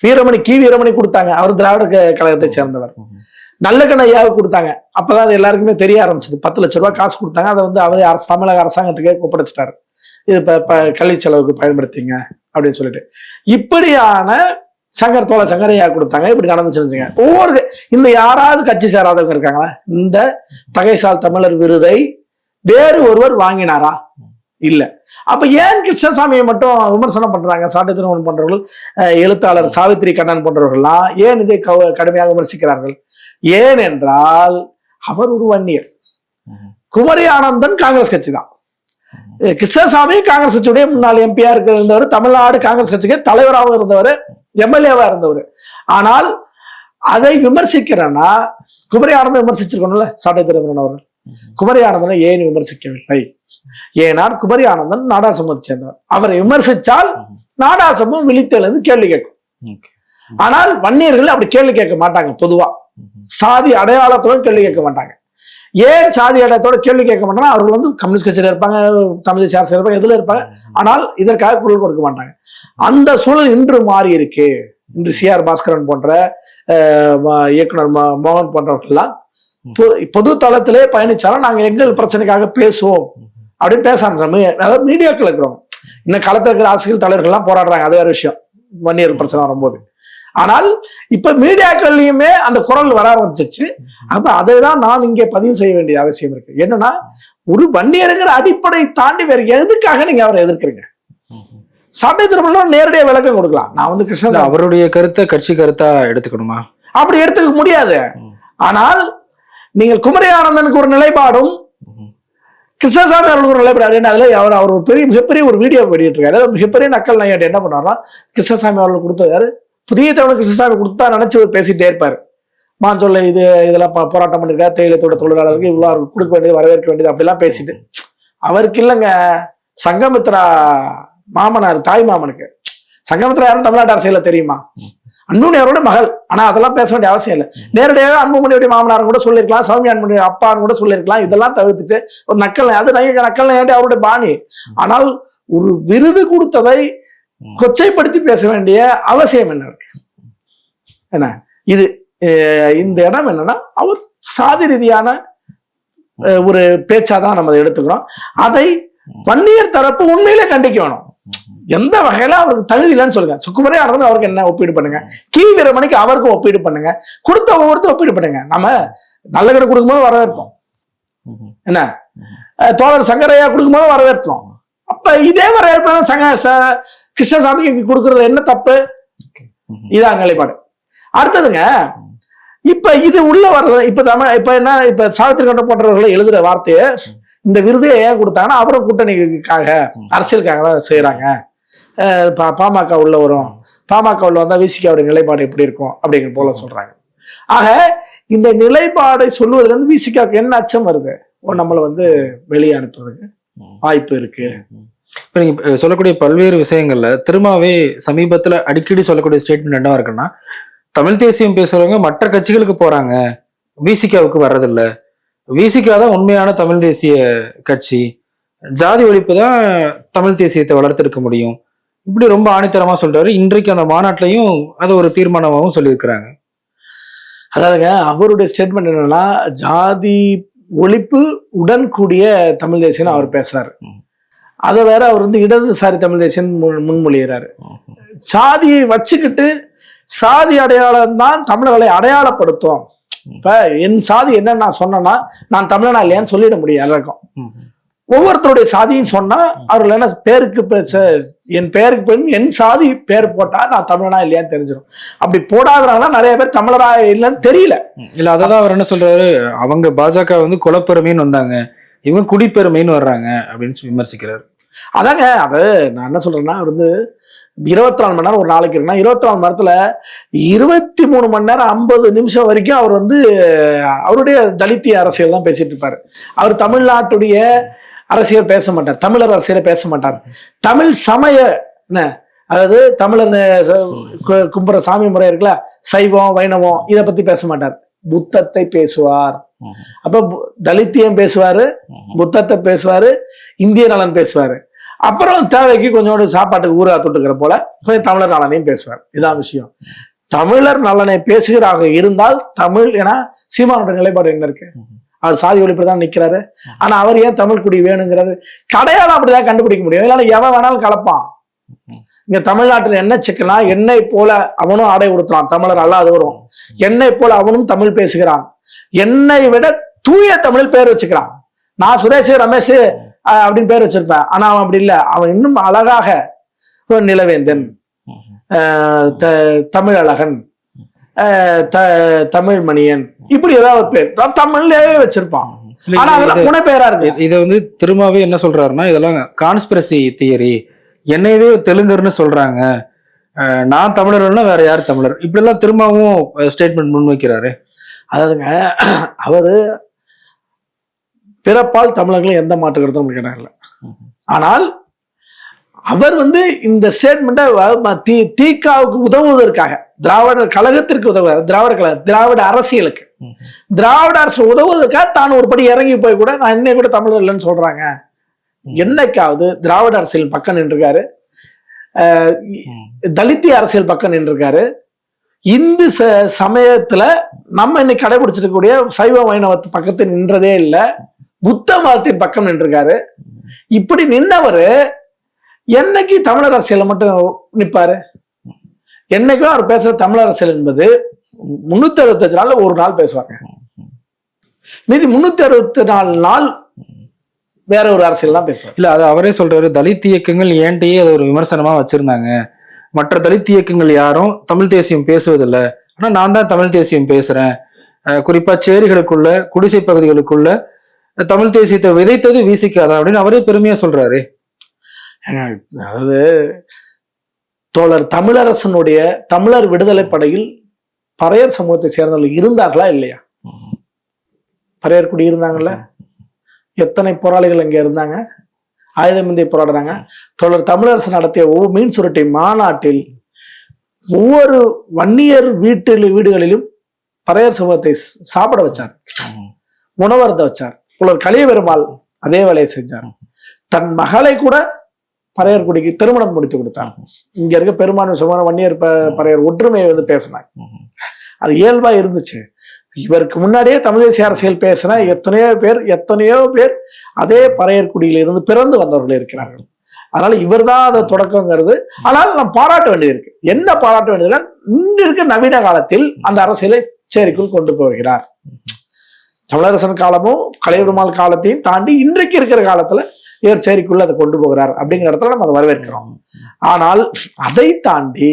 வீரமணி கொடுத்தாங்க, அவர் திராவிட கழகத்தை சேர்ந்தவர். நல்லகண்ண ஐயாவுக்கு கொடுத்தாங்க, அப்பதான் அது எல்லாருக்குமே தெரிய ஆரம்பிச்சது. 10 லட்சம் ரூபாய் காசு கொடுத்தாங்க, அதை வந்து அவர் தமிழக அரசாங்கத்துக்கே ஒப்படைச்சிட்டாரு, இது கல்வி செலவுக்கு பயன்படுத்திங்க அப்படின்னு சொல்லிட்டு. இப்படியான சங்கரையா கொடுத்தாங்க. இப்படி நடந்துச்சுங்க. ஒவ்வொரு இந்த யாராவது கட்சி சேராதவங்க இருக்காங்களா? இந்த தகைசால் தமிழர் விருதை வேறு ஒருவர் வாங்கினாரா? இல்ல. அப்ப ஏன் கிருஷ்ணசாமியை மட்டும் விமர்சனம் பண்றாங்க? சாட்டை திருமணம் பண்றவர்கள், எழுத்தாளர் சாவித்திரி கண்ணன் போன்றவர்கள்லாம் ஏன் இதை கடுமையாக விமர்சிக்கிறார்கள்? ஏனென்றால் அவர் ஒரு வன்னியர். குமரி ஆனந்தன் காங்கிரஸ் கட்சி தான். கிருஷ்ணசாமி காங்கிரஸ் கட்சியுடைய முன்னாள் எம்பியா இருந்தவர், தமிழ்நாடு காங்கிரஸ் கட்சிக்கு தலைவராக இருந்தவர், எம்எல்ஏவா இருந்தவர். ஆனால் அதை விமர்சிக்கிறேன்னா குமரி ஆனந்தன் விமர்சிச்சிருக்கணும்ல சாட்டை திருமணன் அவர்கள். குமரி ஆனந்தனை ஏன் விமர்சிக்கவில்லை? ஏனால் குமரி ஆனந்தன் நாடார் சமூகத்தை சேர்ந்தவர். அவரை விமர்சித்தால் நாடார் சமூகம் விழித்தெழுந்து கேள்வி கேட்கும். ஆனால் வன்னியர்கள் அப்படி கேள்வி கேட்க மாட்டாங்க. பொதுவா சாதி அடையாளத்தோட கேள்வி கேட்க மாட்டாங்க. ஏன் சாதி அடையாளத்தோட கேள்வி கேட்க மாட்டாங்கன்னா அவர்கள் வந்து கம்யூனிஸ்ட் கட்சியில இருப்பாங்க, தமிழ் தேசிய அரசியல் இருப்பாங்க, எதுல இருப்பாங்க. ஆனால் இதற்காக குரல் கொடுக்க மாட்டாங்க. அந்த சூழல் இன்று மாறி இருக்கு. இன்று CR பாஸ்கரன் போன்ற இயக்குனர் மோகன் போன்றவர்கள்லாம் பொது தளத்திலே பயணிச்சாலும் நாங்க எங்கள் பிரச்சனைக்காக பேசுவோம் அப்படின்னு பேச ஆரம்பிச்சோம். அதாவது மீடியாக்கள் இருக்கிறோம். இன்னும் களத்தில் இருக்கிற அரசியல் தலைவர்கள்லாம் போராடுறாங்க, அது வேற விஷயம், வன்னியர் பிரச்சனை வரும்போது. ஆனால் இப்ப மீடியாக்கள்லயுமே அந்த குரல் வர ஆரம்பிச்சிச்சு. அப்ப அதை தான் நான் இங்கே பதிவு செய்ய வேண்டிய அவசியம் இருக்கு. என்னன்னா, ஒரு வன்னியருங்கிற அடிப்படை தாண்டி வேற எதுக்காக நீங்க அவரை எதிர்க்கிறீங்க? சாட்டை திருமணம் நேரடியாக விளக்கம் கொடுக்கலாம். நான் வந்து கிருஷ்ணன் அவருடைய கருத்தை கட்சி கருத்தா எடுத்துக்கணுமா? அப்படி எடுத்துக்க முடியாது. ஆனால் நீங்கள் குமரி ஆனந்தனுக்கு ஒரு நிலைப்பாடும் கிருஷ்ணசாமி அவர்களுக்கு ஒரு நிலைப்பாடு. அதுல அவர் ஒரு மிகப்பெரிய ஒரு வீடியோ வெளியிட்டிருக்காரு. மிகப்பெரிய நக்கல் நாயாட்டி என்ன பண்ணாருன்னா, கிருஷ்ணசாமி அவர்களுக்கு கொடுத்ததாரு புதிய தமிழ் கிருஷ்ணசாமி கொடுத்தா நினைச்சு பேசிட்டே இருப்பாரு. சொல்ல இதெல்லாம் போராட்டம் பண்ணிருக்கா, தேயிலத்தோட தொழிலாளருக்கு இவ்வளவு கொடுக்க வேண்டியது, வரவேற்க வேண்டியது அப்படிலாம் பேசிட்டு, அவருக்கு இல்லைங்க சங்கமித்ரா மாமனார், தாய் மாமனுக்கு. சங்கமித்ரா யாரும் தமிழ்நாட்டு அரசியல தெரியுமா? அன்புமணி அவரோட மகள். ஆனா அதெல்லாம் பேச வேண்டிய அவசியம் இல்லை. நேரடியாக அன்புமணியுடைய மாமனாரும் கூட சொல்லியிருக்கலாம், சௌமியா அன்புமணி அப்பான்னு கூட சொல்லியிருக்கலாம். இதெல்லாம் தவிர்த்துட்டு ஒரு நக்கல், அது நக்கல் நாயாட்டி அவருடைய பாணி. ஆனால் ஒரு விருது கொடுத்ததை கொச்சைப்படுத்தி பேச வேண்டிய அவசியம் என்ன இருக்கு? என்ன இது? இந்த இடம் என்னன்னா, அவர் சாதி ரீதியான ஒரு பேச்சாதான் நம்ம எடுத்துக்கிறோம். அதை வன்னியர் தரப்பு உண்மையிலே கண்டிக்க வேணும். எந்த வகையில அவருக்கு தகுதி இல்லைன்னு சொல்லுங்க. சுக்குமரே ஆனது அவருக்கு என்ன ஒப்பீடு பண்ணுங்க, கி வீரமணிக்கு அவருக்கும் ஒப்பீடு பண்ணுங்க, கொடுத்த ஒவ்வொருத்தரும் ஒப்பீடு பண்ணுங்க. நம்ம நல்ல கடை கொடுக்கும்போது வரவேற்போம், என்ன தோழர் சங்கரையா கொடுக்கும்போது வரவேற்போம். அப்ப இதே வரவேற்பு கிருஷ்ணசாமிக்கு கொடுக்கறது என்ன தப்பு? இதான் நிலைப்பாடு. அடுத்ததுங்க, இப்ப இது உள்ள வர்றது இப்ப என்ன, இப்ப சாவித்திரி கண்ட போன்றவர்களை எழுதுற வார்த்தையை இந்த விருதையை ஏன் கொடுத்தாங்கன்னா, அப்புறம் கூட்டணிக்காக அரசியலுக்காக தான் செய்யறாங்க. பாமக உள்ள வரும், பாமக உள்ள வந்தா விசிகாவுடைய நிலைப்பாடு எப்படி இருக்கும் அப்படிங்கிற போல சொல்றாங்க. ஆக இந்த நிலைப்பாடை சொல்லுவதுல இருந்து விசிகாவுக்கு என்ன அச்சம் வருது? நம்மளை வந்து வெளியே அனுப்புறதுக்கு வாய்ப்பு இருக்கு. இப்ப நீங்க சொல்லக்கூடிய பல்வேறு விஷயங்கள்ல திரும்பவே சமீபத்துல அடிக்கடி சொல்லக்கூடிய ஸ்டேட்மெண்ட் என்னவா இருக்குன்னா, தமிழ் தேசியம் பேசுறவங்க மற்ற கட்சிகளுக்கு போறாங்க, விசிகாவுக்கு வர்றதில்ல, விசிகா தான் உண்மையான தமிழ் தேசிய கட்சி, ஜாதி ஒழிப்பு தான் தமிழ் தேசியத்தை வளர்த்தெடுக்க முடியும் இப்படி ரொம்ப ஆணித்தரமா சொல்றாரு. இன்றைக்கு அந்த மாநாட்டிலையும் அது ஒரு தீர்மானமாகவும் சொல்லியிருக்கிறாங்க. அதாவதுங்க அவருடைய ஸ்டேட்மெண்ட் என்னன்னா, ஜாதி ஒழிப்பு உடன் கூடிய தமிழ் தேசியன்னு அவர் பேசுறாரு. அதை வேற அவர் வந்து இடதுசாரி தமிழ் தேசியம் முன்மொழிகிறாரு. சாதியை வச்சுக்கிட்டு சாதி அடையாளம் தான் தமிழர்களை அடையாளப்படுத்தும். இப்ப என் சாதி என்னன்னு நான் சொன்னேன்னா நான் தமிழனா இல்லையான்னு சொல்லிட முடியும் எல்லாருக்கும். ஒவ்வொருத்தருடைய சாதியும் சொன்னா அவர்கள் என்ன பேருக்கு என் பேருக்கு பெண் என் சாதி பேர் போட்டா நான் தமிழனா இல்லையான்னு தெரிஞ்சிடும். அப்படி போடாதனால நிறைய பேர் தமிழரா இல்லைன்னு தெரியல. இல்ல அததான் அவர் என்ன சொல்றாரு, அவங்க பாஜக வந்து குலப்பெருமைன்னு வந்தாங்க, இவங்க குடிப்பெருமைன்னு வர்றாங்க அப்படின்னு விமர்சிக்கிறாரு. அதாங்க அது நான் என்ன சொல்றேன்னா, அவர் வந்து 24 மணி நேரம் ஒரு நாளைக்கு இருக்குன்னா 24 மணி நேரத்துல 23 மணி நேரம் 50 நிமிஷம் வரைக்கும் அவர் வந்து அவருடைய தலித்திய அரசியல் தான் பேசிட்டு இருப்பாரு. அவர் தமிழ்நாட்டுடைய அரசியல் பேச மாட்டார், தமிழர் அரசியலை பேச மாட்டார். தமிழ் சமய அதாவது தமிழர் கும்புற சாமி முறை இருக்குல்ல, சைவம் வைணவம் இதை பத்தி பேச மாட்டார். புத்தத்தை பேசுவார். அப்ப தலித்தியம் பேசுவாரு, புத்தத்தை பேசுவாரு, இந்திய நலன் பேசுவாரு. அப்புறம் தேவைக்கு கொஞ்சோண்டு சாப்பாட்டுக்கு ஊரா தொட்டுக்கிற போல கொஞ்சம் தமிழர் நலனையும் பேசுவார். இதான் விஷயம். தமிழர் நலனை பேசுகிறாக இருந்தால் தமிழ், ஏன்னா சீமானோட நிலைப்பாடு என்ன இருக்கு, அவர் சாதி ஒழிப்பு தான் நிக்கிறாரு. ஆனா அவர் ஏன் தமிழ் குடி வேணுங்கிறாரு, கடையாளம் அப்படிதான் கண்டுபிடிக்க முடியும். இல்லைன்னா எவன் வேணாலும் கலப்பான். இங்க தமிழ்நாட்டில் என்ன சிக்கனா, என்னை போல அவனும் ஆடை உடுத்துறான், தமிழர் அல்லாதவரும் என்னை போல அவனும் தமிழ் பேசுகிறான், என்னை விட தூய தமிழ் பேர் வச்சுக்கிறான். நான் சுரேஷ் ரமேஷ் அப்படின்னு பேர் வச்சிருப்பேன், ஆனா அவன் அப்படி இல்லை. அவன் இன்னும் அழகாக நிலவேந்தன், தமிழழகன், தமிழ் மணியன், இப்படி ஏதாவது ஒரு பேர் தமிழ்லயே வச்சிருப்பான். ஆனா அதெல்லாம் புனை பேரா இருக்கு. இதை வந்து திரும்பவே என்ன சொல்றாருன்னா, இதெல்லாம் கான்ஸ்பிரசி தியரி, என்னையவே தெலுங்கர்னு சொல்றாங்க, நான் தமிழர்னா வேற யார் தமிழர், இப்படி எல்லாம் திரும்பவும் ஸ்டேட்மெண்ட் முன்வைக்கிறாரு. அதாவதுங்க அவரு பிறப்பால் தமிழர்கள் எந்த மாற்று கருத்தும் இல்லை. ஆனால் அவர் வந்து இந்த ஸ்டேட்மெண்ட்டை தீகாவுக்கு உதவுவதற்காக, திராவிடர் கழகத்திற்கு உதவுவார், திராவிட அரசியலுக்கு, திராவிட அரசு உதவுவதற்காக தான் ஒரு படி இறங்கி போய் கூட நான் இன்னைக்கு கூட தமிழர் இல்லைன்னு சொல்றாங்க. என்னைக்காவது திராவிட அரசியல் பக்கம் நின்றுருக்காரு, தலித்திய அரசியல் பக்கம் நின்றுருக்காரு, இந்து சமயத்துல நம்ம இன்னைக்கு கடைபிடிச்சிருக்கக்கூடிய சைவ வைணவத்து பக்கத்தில் நின்றதே இல்லை, புத்த மதத்தின் பக்கம் நின்றுருக்காரு. இப்படி நின்னவரு என்னைக்கு தமிழர் அரசியல மட்டும் நிற்பாரு? என்னைக்கும் அவர் பேசுற தமிழர் அரசியல் என்பது 365 நாள்ல ஒரு நாள் பேசுவாங்க, மீதி 364 நாள் வேற ஒரு அரசியல் தான் பேசுவாங்க. இல்ல அது அவரே சொல்றாரு, தலித் இயக்கங்கள் ஏன்டையே அது ஒரு விமர்சனமா வச்சிருந்தாங்க, மற்ற தலித் இயக்கங்கள் யாரும் தமிழ் தேசியம் பேசுவதில்லை, ஆனா நான் தான் தமிழ் தேசியம் பேசுறேன், குறிப்பா சேரிகளுக்குள்ள குடிசை பகுதிகளுக்குள்ள தமிழ் தேசியத்தை விதைத்தது விசிக்காதான் அப்படின்னு அவரே பெருமையா சொல்றாரு. அதாவது தோழர் தமிழரசனுடைய தமிழர் விடுதலை படையில் பறையர் சமூகத்தை சேர்ந்தவர்கள் இருந்தார்களா இல்லையா? பறையர் குடி இருந்தாங்கல்ல, எத்தனை போராளிகள் அங்கே இருந்தாங்க, ஆயுதமேந்தி போராடுறாங்க. தோழர் தமிழரசன் நடத்திய மீன் சுருட்டை மாநாட்டில் ஒவ்வொரு வன்னியர் வீடுகளிலும் பறையர் சமூகத்தை சாப்பிட வச்சார், உணவருந்த வச்சார். புலர் கலிய பெருமாள் அதே வேலையை செஞ்சார். தன் மகளை கூட பறையர் குடிக்கு திருமணம் முடித்து கொடுத்தார். இங்க இருக்க பெரும்பான்மை சமூக வன்னியர் பறையர் ஒற்றுமையை வந்து பேசினாங்க. அது இயல்பா இருந்துச்சு. இவருக்கு முன்னாடியே தமிழ் தேசிய அரசியல் பேசின எத்தனையோ பேர் அதே பறையர் குடியிலிருந்து பிறந்து வந்தவர்கள் இருக்கிறார்கள். அதனால இவர் தான் அதை தொடக்கங்கிறது. ஆனால் நாம் பாராட்ட வேண்டியது இருக்கு. என்ன பாராட்ட வேண்டியதுன்னா, இங்க இருக்க நவீன காலத்தில் அந்த அரசியலை சேரிக்குள் கொண்டு போகிறார். தமிழரசன் காலமும் கலையபெருமாள் காலத்தையும் தாண்டி இன்றைக்கு இருக்கிற காலத்துல இவர் சேரிக்குள்ள அதை கொண்டு போகிறார் அப்படிங்கிற இடத்துல நம்ம அதை வரவேற்கிறோம். ஆனால் அதை தாண்டி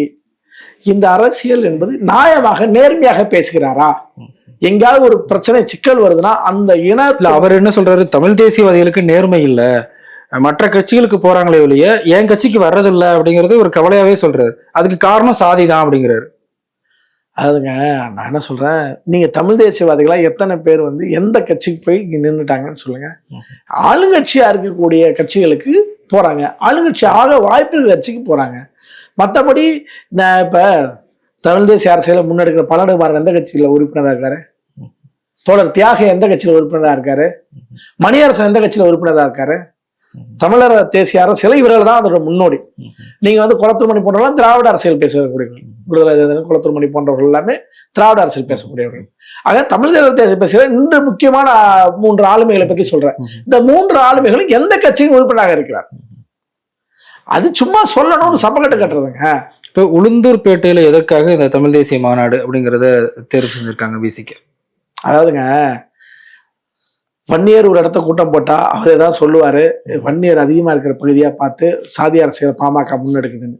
இந்த அரசியல் என்பது நியாயமாக நேர்மையாக பேசுகிறாரா? எங்காவது ஒரு பிரச்சனை சிக்கல் வருதுன்னா அந்த இனத்துல அவர் என்ன சொல்றாரு, தமிழ் தேசியவாதிகளுக்கு நேர்மை இல்லை, மற்ற கட்சிகளுக்கு போறாங்களே ஒழிய என் கட்சிக்கு வர்றதில்லை அப்படிங்கிறது ஒரு கவலையாவே சொல்றாரு. அதுக்கு காரணம் சாதி தான் அப்படிங்கிறாரு. அதுங்க நான் என்ன சொல்றேன், நீங்க தமிழ் தேசியவாதிகளா எத்தனை பேர் வந்து எந்த கட்சிக்கு போய் இங்க நின்றுட்டாங்கன்னு சொல்லுங்க. ஆளுங்கட்சியா இருக்கக்கூடிய கட்சிகளுக்கு போறாங்க, ஆளுங்கட்சி ஆக வாய்ப்பு கட்சிக்கு போறாங்க. மற்றபடி நான் இப்ப தமிழ் தேசிய அரசியல முன்னெடுக்கிற பலடுமாறன் எந்த கட்சியில உறுப்பினராக இருக்காரு? தோழர் தியாக எந்த கட்சியில உறுப்பினராக இருக்காரு? மணியரசன் எந்த கட்சியில உறுப்பினராக இருக்காரு? தமிழர் தேசிய அரசியல் இவர்கள் தான் அதோட முன்னோடி. நீங்க வந்து குளத்தூர்மணி போன்றவர்கள் திராவிட அரசியல் பேசக்கூடியவர்கள், விடுதலை ராஜேந்திரன், குளத்தூர்மணி போன்றவர்கள் எல்லாமே திராவிட அரசியல் பேசக்கூடியவர்கள். ஆக தமிழர் தேசிய பேசுகிற இன்று முக்கியமான 3 ஆளுமைகளை பத்தி சொல்றேன். இந்த 3 ஆளுமைகளும் எந்த கட்சியும் உறுப்பினராக இருக்கிறார். அது சும்மா சொல்லணும்னு சபக்கட்டு கட்டுறதுங்க. இப்போ உளுந்தூர்பேட்டையில எதற்காக இந்த தமிழ் தேசிய மாநாடு அப்படிங்கிறத தேர்வு செஞ்சிருக்காங்க விசிக? அதாவதுங்க, வன்னியர் ஒரு இடத்த கூட்டம் போட்டா அவர் ஏதாவது சொல்லுவாரு, வன்னியர் அதிகமா இருக்கிற பகுதியா பார்த்து சாதி அரசியல் பாமக முன்னெடுக்குதுன்னு.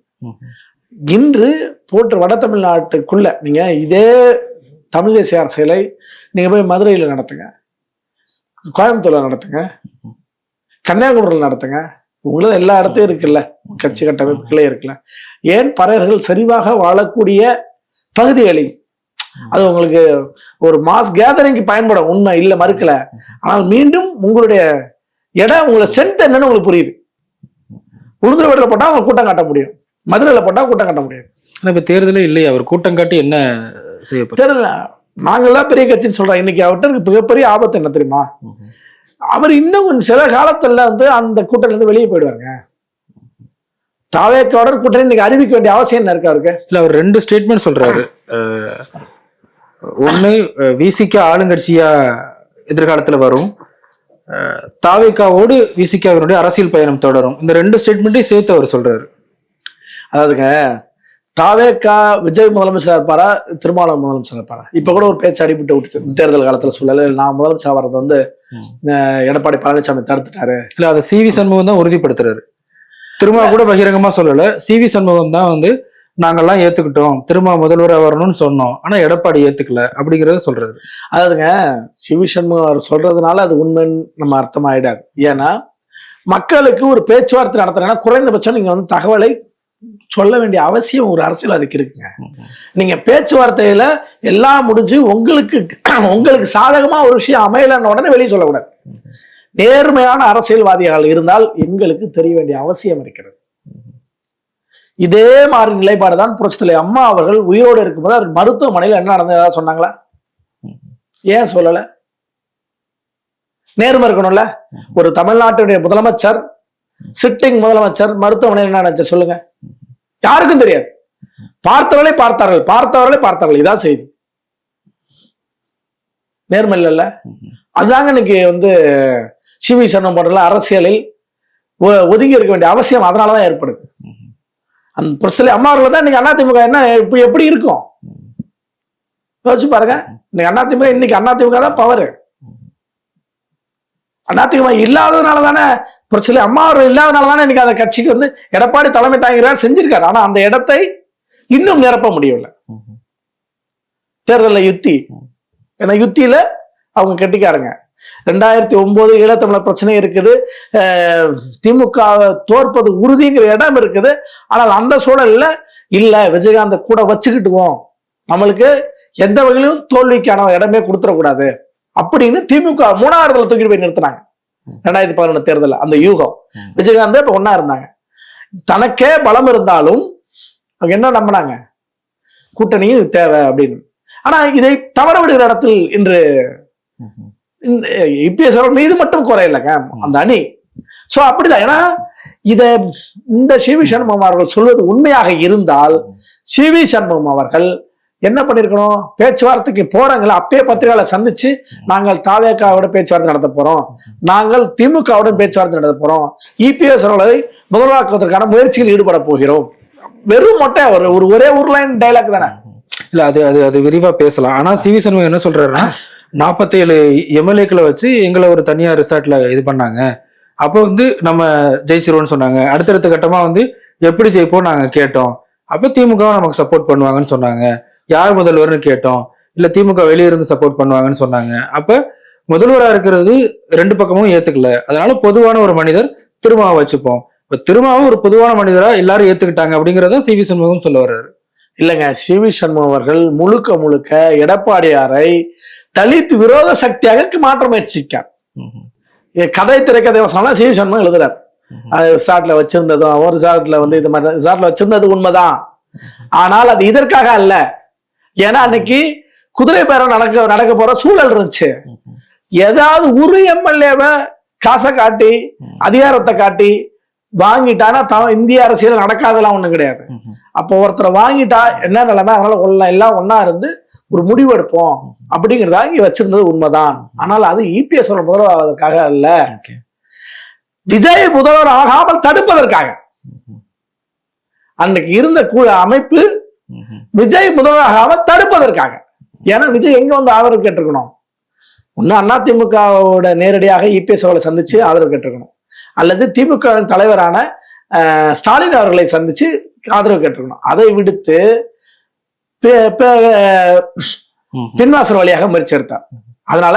இன்று போட்டு வட தமிழ்நாட்டுக்குள்ள நீங்க இதே தமிழ் தேசிய அரசியலை நீங்க போய் மதுரையில நடத்துங்க, கோயம்புத்தூர்ல நடத்துங்க, கன்னியாகுமரியில் நடத்துங்க. உங்களுக்கு எல்லா இடத்தையும் இருக்குல்ல, கட்சி கட்டமைப்புகளே இருக்குல்ல. ஏன் பறையர்கள் சரிவாக வாழக்கூடிய பகுதிகளில் அது உங்களுக்கு ஒரு மாஸ் கேதரிங்க்கு பயன்படும், உண்மை இல்ல மறுக்கல. ஆனால் மீண்டும் உங்களுடைய இடம், உங்களை ஸ்ட்ரென்த் என்னன்னு உங்களுக்கு புரியுது. உளுந்தூர்பேட்டையில போட்டா அவங்க கூட்டம் காட்ட முடியும், மதுரையில போட்டா கூட்டம் காட்ட முடியும். இப்ப தேர்தலே இல்லையா, அவர் கூட்டம் காட்டி என்ன செய்யப்படும் தெரியல. நாங்கெல்லாம் பெரிய கட்சின்னு சொல்றோம். இன்னைக்கு அவர்கிட்ட மிகப்பெரிய ஆபத்து என்ன தெரியுமா? அவர் இன்னும் கொஞ்சம் சில காலத்துல வந்து அந்த கூட்டத்துல இருந்து வெளியே போயிடுவாங்க. தாவேக்காவுடன் கூட்டணி இன்னைக்கு அறிவிக்க வேண்டிய அவசியம் என்ன இருக்கு அவருக்கு? இல்ல, அவர் 2 ஸ்டேட்மெண்ட் சொல்றாரு. ஒண்ணு, விசிக ஆளுங்கட்சியா எதிர்காலத்துல வரும், தாவேக்காவோடு விசிகாவினுடைய அரசியல் பயணம் தொடரும். இந்த 2 ஸ்டேட்மெண்ட்டையும் சேர்த்து அவர் சொல்றாரு. அதாவதுங்க, தாவேக்கா விஜய் முதலமைச்சர் இருப்பாரா, திருமாவளவன் முதலமைச்சர் இருப்பாரா? இப்ப கூட ஒரு பேச்சு அடிபட்டு விட்டுச்சு தேர்தல் காலத்துல. சொல்லல, நான் முதலமைச்சர் வர்றது வந்து எடப்பாடி பழனிசாமி தடுத்துட்டாரு. இல்ல, அதை CV சண்முகம் தான் உறுதிப்படுத்துறாரு. திருமா கூட பகிரங்கமா சொல்லல, CV சண்முகம் தான் வந்து நாங்கெல்லாம் ஏத்துக்கிட்டோம், திருமா முதல்வரா வரணும்னு சொன்னோம், ஆனா எடப்பாடி ஏத்துக்கல அப்படிங்கறத சொல்றாரு. அதாவதுங்க, CV சண்முகம் அவர் சொல்றதுனால அது உண்மைன்னு நம்ம அர்த்தம் ஆயிடாது. ஏன்னா மக்களுக்கு ஒரு பேச்சுவார்த்தை நடத்துறேன்னா குறைந்தபட்சம் நீங்க வந்து தகவலை சொல்ல வேண்டிய அவசியம் ஒரு அரசியல்வாதிக்கு இருக்குங்க. நீங்க பேச்சுவார்த்தையில எல்லாம் முடிஞ்சு உங்களுக்கு சாதகமா ஒரு விஷயம் அமையலன்னு உடனே வெளியே சொல்லக்கூடாது. நேர்மையான அரசியல்வாதிகள் இருந்தால் எங்களுக்கு தெரிய வேண்டிய அவசியம் இருக்கிறது. இதே மாதிரி நிலைப்பாடுதான் புரட்சித்தலைவி அம்மா அவர்கள் உயிரோடு இருக்கும்போது அவர் மருத்துவமனையில் என்ன நடந்தது சொன்னாங்களா? ஏன் சொல்லல? நேர்மை இருக்கணும்ல. ஒரு தமிழ்நாட்டுடைய முதலமைச்சர், சிட்டிங் முதலமைச்சர் மருத்துவமனையில் என்ன நடந்துச்சு சொல்லுங்க. யாருக்கும் தெரியாது. பார்த்தவர்களே பார்த்தார்கள், இதான் செய்தி. நேர்மை இல்லைல்ல. அதுதாங்க இன்னைக்கு வந்து CV சண்முகம் போன்ற அரசியலில் ஒதுங்கி இருக்க வேண்டிய அவசியம் அதனாலதான் ஏற்படுது. அந்த பிரச்சனை அம்மா அவர்கள் தான் இன்னைக்கு அதிமுக என்ன எப்படி இருக்கும் யோசிச்சு பாருங்க. இன்னைக்கு அதிமுக தான் பவர். அதிமுக இல்லாததுனால தானே, பிரச்சனை அம்மா அவர்கள் இல்லாதனால தானே இன்னைக்கு அந்த கட்சிக்கு வந்து எடப்பாடி தலைமை தாங்கிறார் செஞ்சிருக்காரு. ஆனா அந்த இடத்தை இன்னும் நிரப்ப முடியவில்லை. தேர்தலில் யுத்தி, ஏன்னா யுத்தியில அவங்க கெட்டிக்காரங்க. 2009 ஈழத்தமிழர் பிரச்சனை இருக்குது, திமுக தோற்பது உறுதிங்கிற இடம் இருக்குது. ஆனால் அந்த சூழல்ல இல்ல, விஜயகாந்த் கூட வச்சுக்கிட்டுவோம், நம்மளுக்கு எந்த வகையிலும் தோல்விக்கான இடமே கொடுத்துடக்கூடாது அப்படின்னு திமுக 3வது தூக்கிட்டு போய் நிறுத்தினாங்க 2011 தேர்தல். அந்த யூகம் விஜயகாந்த் இப்ப ஒன்னா இருந்தாங்க. தனக்கே பலம் இருந்தாலும் அவங்க என்ன நம்பினாங்க, கூட்டணியும் தேவை அப்படின்னு. ஆனா இதை தவற விடுகிற இடத்தில் இன்று இபிஎஸ் அவர்கள் மீது மட்டும் குறை இல்லைங்க அந்த அணி. சோ அப்படிதான். ஏன்னா இந்த CV சண்முகம் அவர்கள் சொல்வது உண்மையாக இருந்தால் CV சண்முகம் அவர்கள் என்ன பண்ணிருக்கணும், பேச்சுவார்த்தைக்கு போறாங்களா அப்பயே பத்திரிகையாளர் சந்திச்சு நாங்கள் தாவேக்காவோட பேச்சுவார்த்தை நடத்த போறோம், நாங்கள் திமுகவோட பேச்சுவார்த்தை நடத்த போறோம், இபிஎஸ் அவர்களை முதல்வராக்குவதற்கான முயற்சியில் ஈடுபட போகிறோம். வெறும் மொட்டை ஒரு ஒரே லைன் டைலாக் தானே. இல்ல, அது விரிவா பேசலாம். ஆனா CV சண்முகம் என்ன சொல்றாருன்னா, 47 MLA-க்களை வச்சு எங்களை ஒரு தனியார் ரிசார்ட்ல இது பண்ணாங்க, அப்ப வந்து நம்ம ஜெயிச்சிருவோம்னு சொன்னாங்க. அடுத்தடுத்த கட்டமா வந்து எப்படி ஜெயிப்போம் நாங்க கேட்டோம், அப்ப திமுக நமக்கு சப்போர்ட் பண்ணுவாங்கன்னு சொன்னாங்க. யார் முதல்வர்னு கேட்டோம், இல்ல திமுக வெளியே இருந்து சப்போர்ட் பண்ணுவாங்கன்னு சொன்னாங்க. அப்ப முதல்வரா இருக்கிறது 2 பக்கமும் ஏத்துக்கல, அதனால பொதுவான ஒரு மனிதர் திருமாவை வச்சுப்போம். இப்ப திருமாவும் ஒரு பொதுவான மனிதரா எல்லாரும் ஏத்துக்கிட்டாங்க அப்படிங்கறத CV சண்முகம் சொல்ல வர்றாரு. இல்லைங்க, CV சண்முகம் அவர்கள் முழுக்க எடப்பாடியாரை தலித் விரோத சக்தியாக மாற்ற முயற்சிக்கார். கதை திரைக்கதை வசனம் CV சண்முகம் எழுதுறாரு. அது ரிசார்ட்ல வச்சிருந்ததும், ஒரு ரிசார்ட்ல வந்து இது மாதிரி ரிசார்ட்ல வச்சிருந்தது உண்மைதான். ஆனால் அது இதற்காக அல்ல. ஏன்னா அன்னைக்கு குதிரை பேரம் நடக்க போற சூழல் இருந்துச்சு. ஏதாவது ஒரு MLA-வை காசை காட்டி அதிகாரத்தை காட்டி வாங்கிட்டானா இந்திய அரசியல் நடக்காதெல்லாம் ஒண்ணும் கிடையாது. அப்போ ஒருத்தரை வாங்கிட்டா என்ன நிலைமை, அதனால எல்லாம் ஒன்னா இருந்து ஒரு முடிவு எடுப்போம் அப்படிங்கிறதா இங்க வச்சிருந்தது உண்மைதான். ஆனால் அது இபிஎஸ் முதல்வர் ஆவதற்காக அல்ல, விஜய் முதல்வர் ஆகாமல் தடுப்பதற்காக. அன்னைக்கு இருந்த அமைப்பு விஜய் முதல்வர் ஆகாமல் தடுப்பதற்காக. ஏன்னா விஜய் எங்க வந்து ஆதரவு கேட்டிருக்கணும், ஒன்னு அதிமுகவோட நேரடியாக இபிஎஸ் அவர்களை சந்திச்சு ஆதரவு கேட்டிருக்கணும், அல்லது திமுக தலைவரான ஸ்டாலின் அவர்களை சந்திச்சு ஆதரவு கேட்டிருக்கணும். அதை விடுத்து பின்வாசல் வழியாக முயற்சி எடுத்தார். அதனால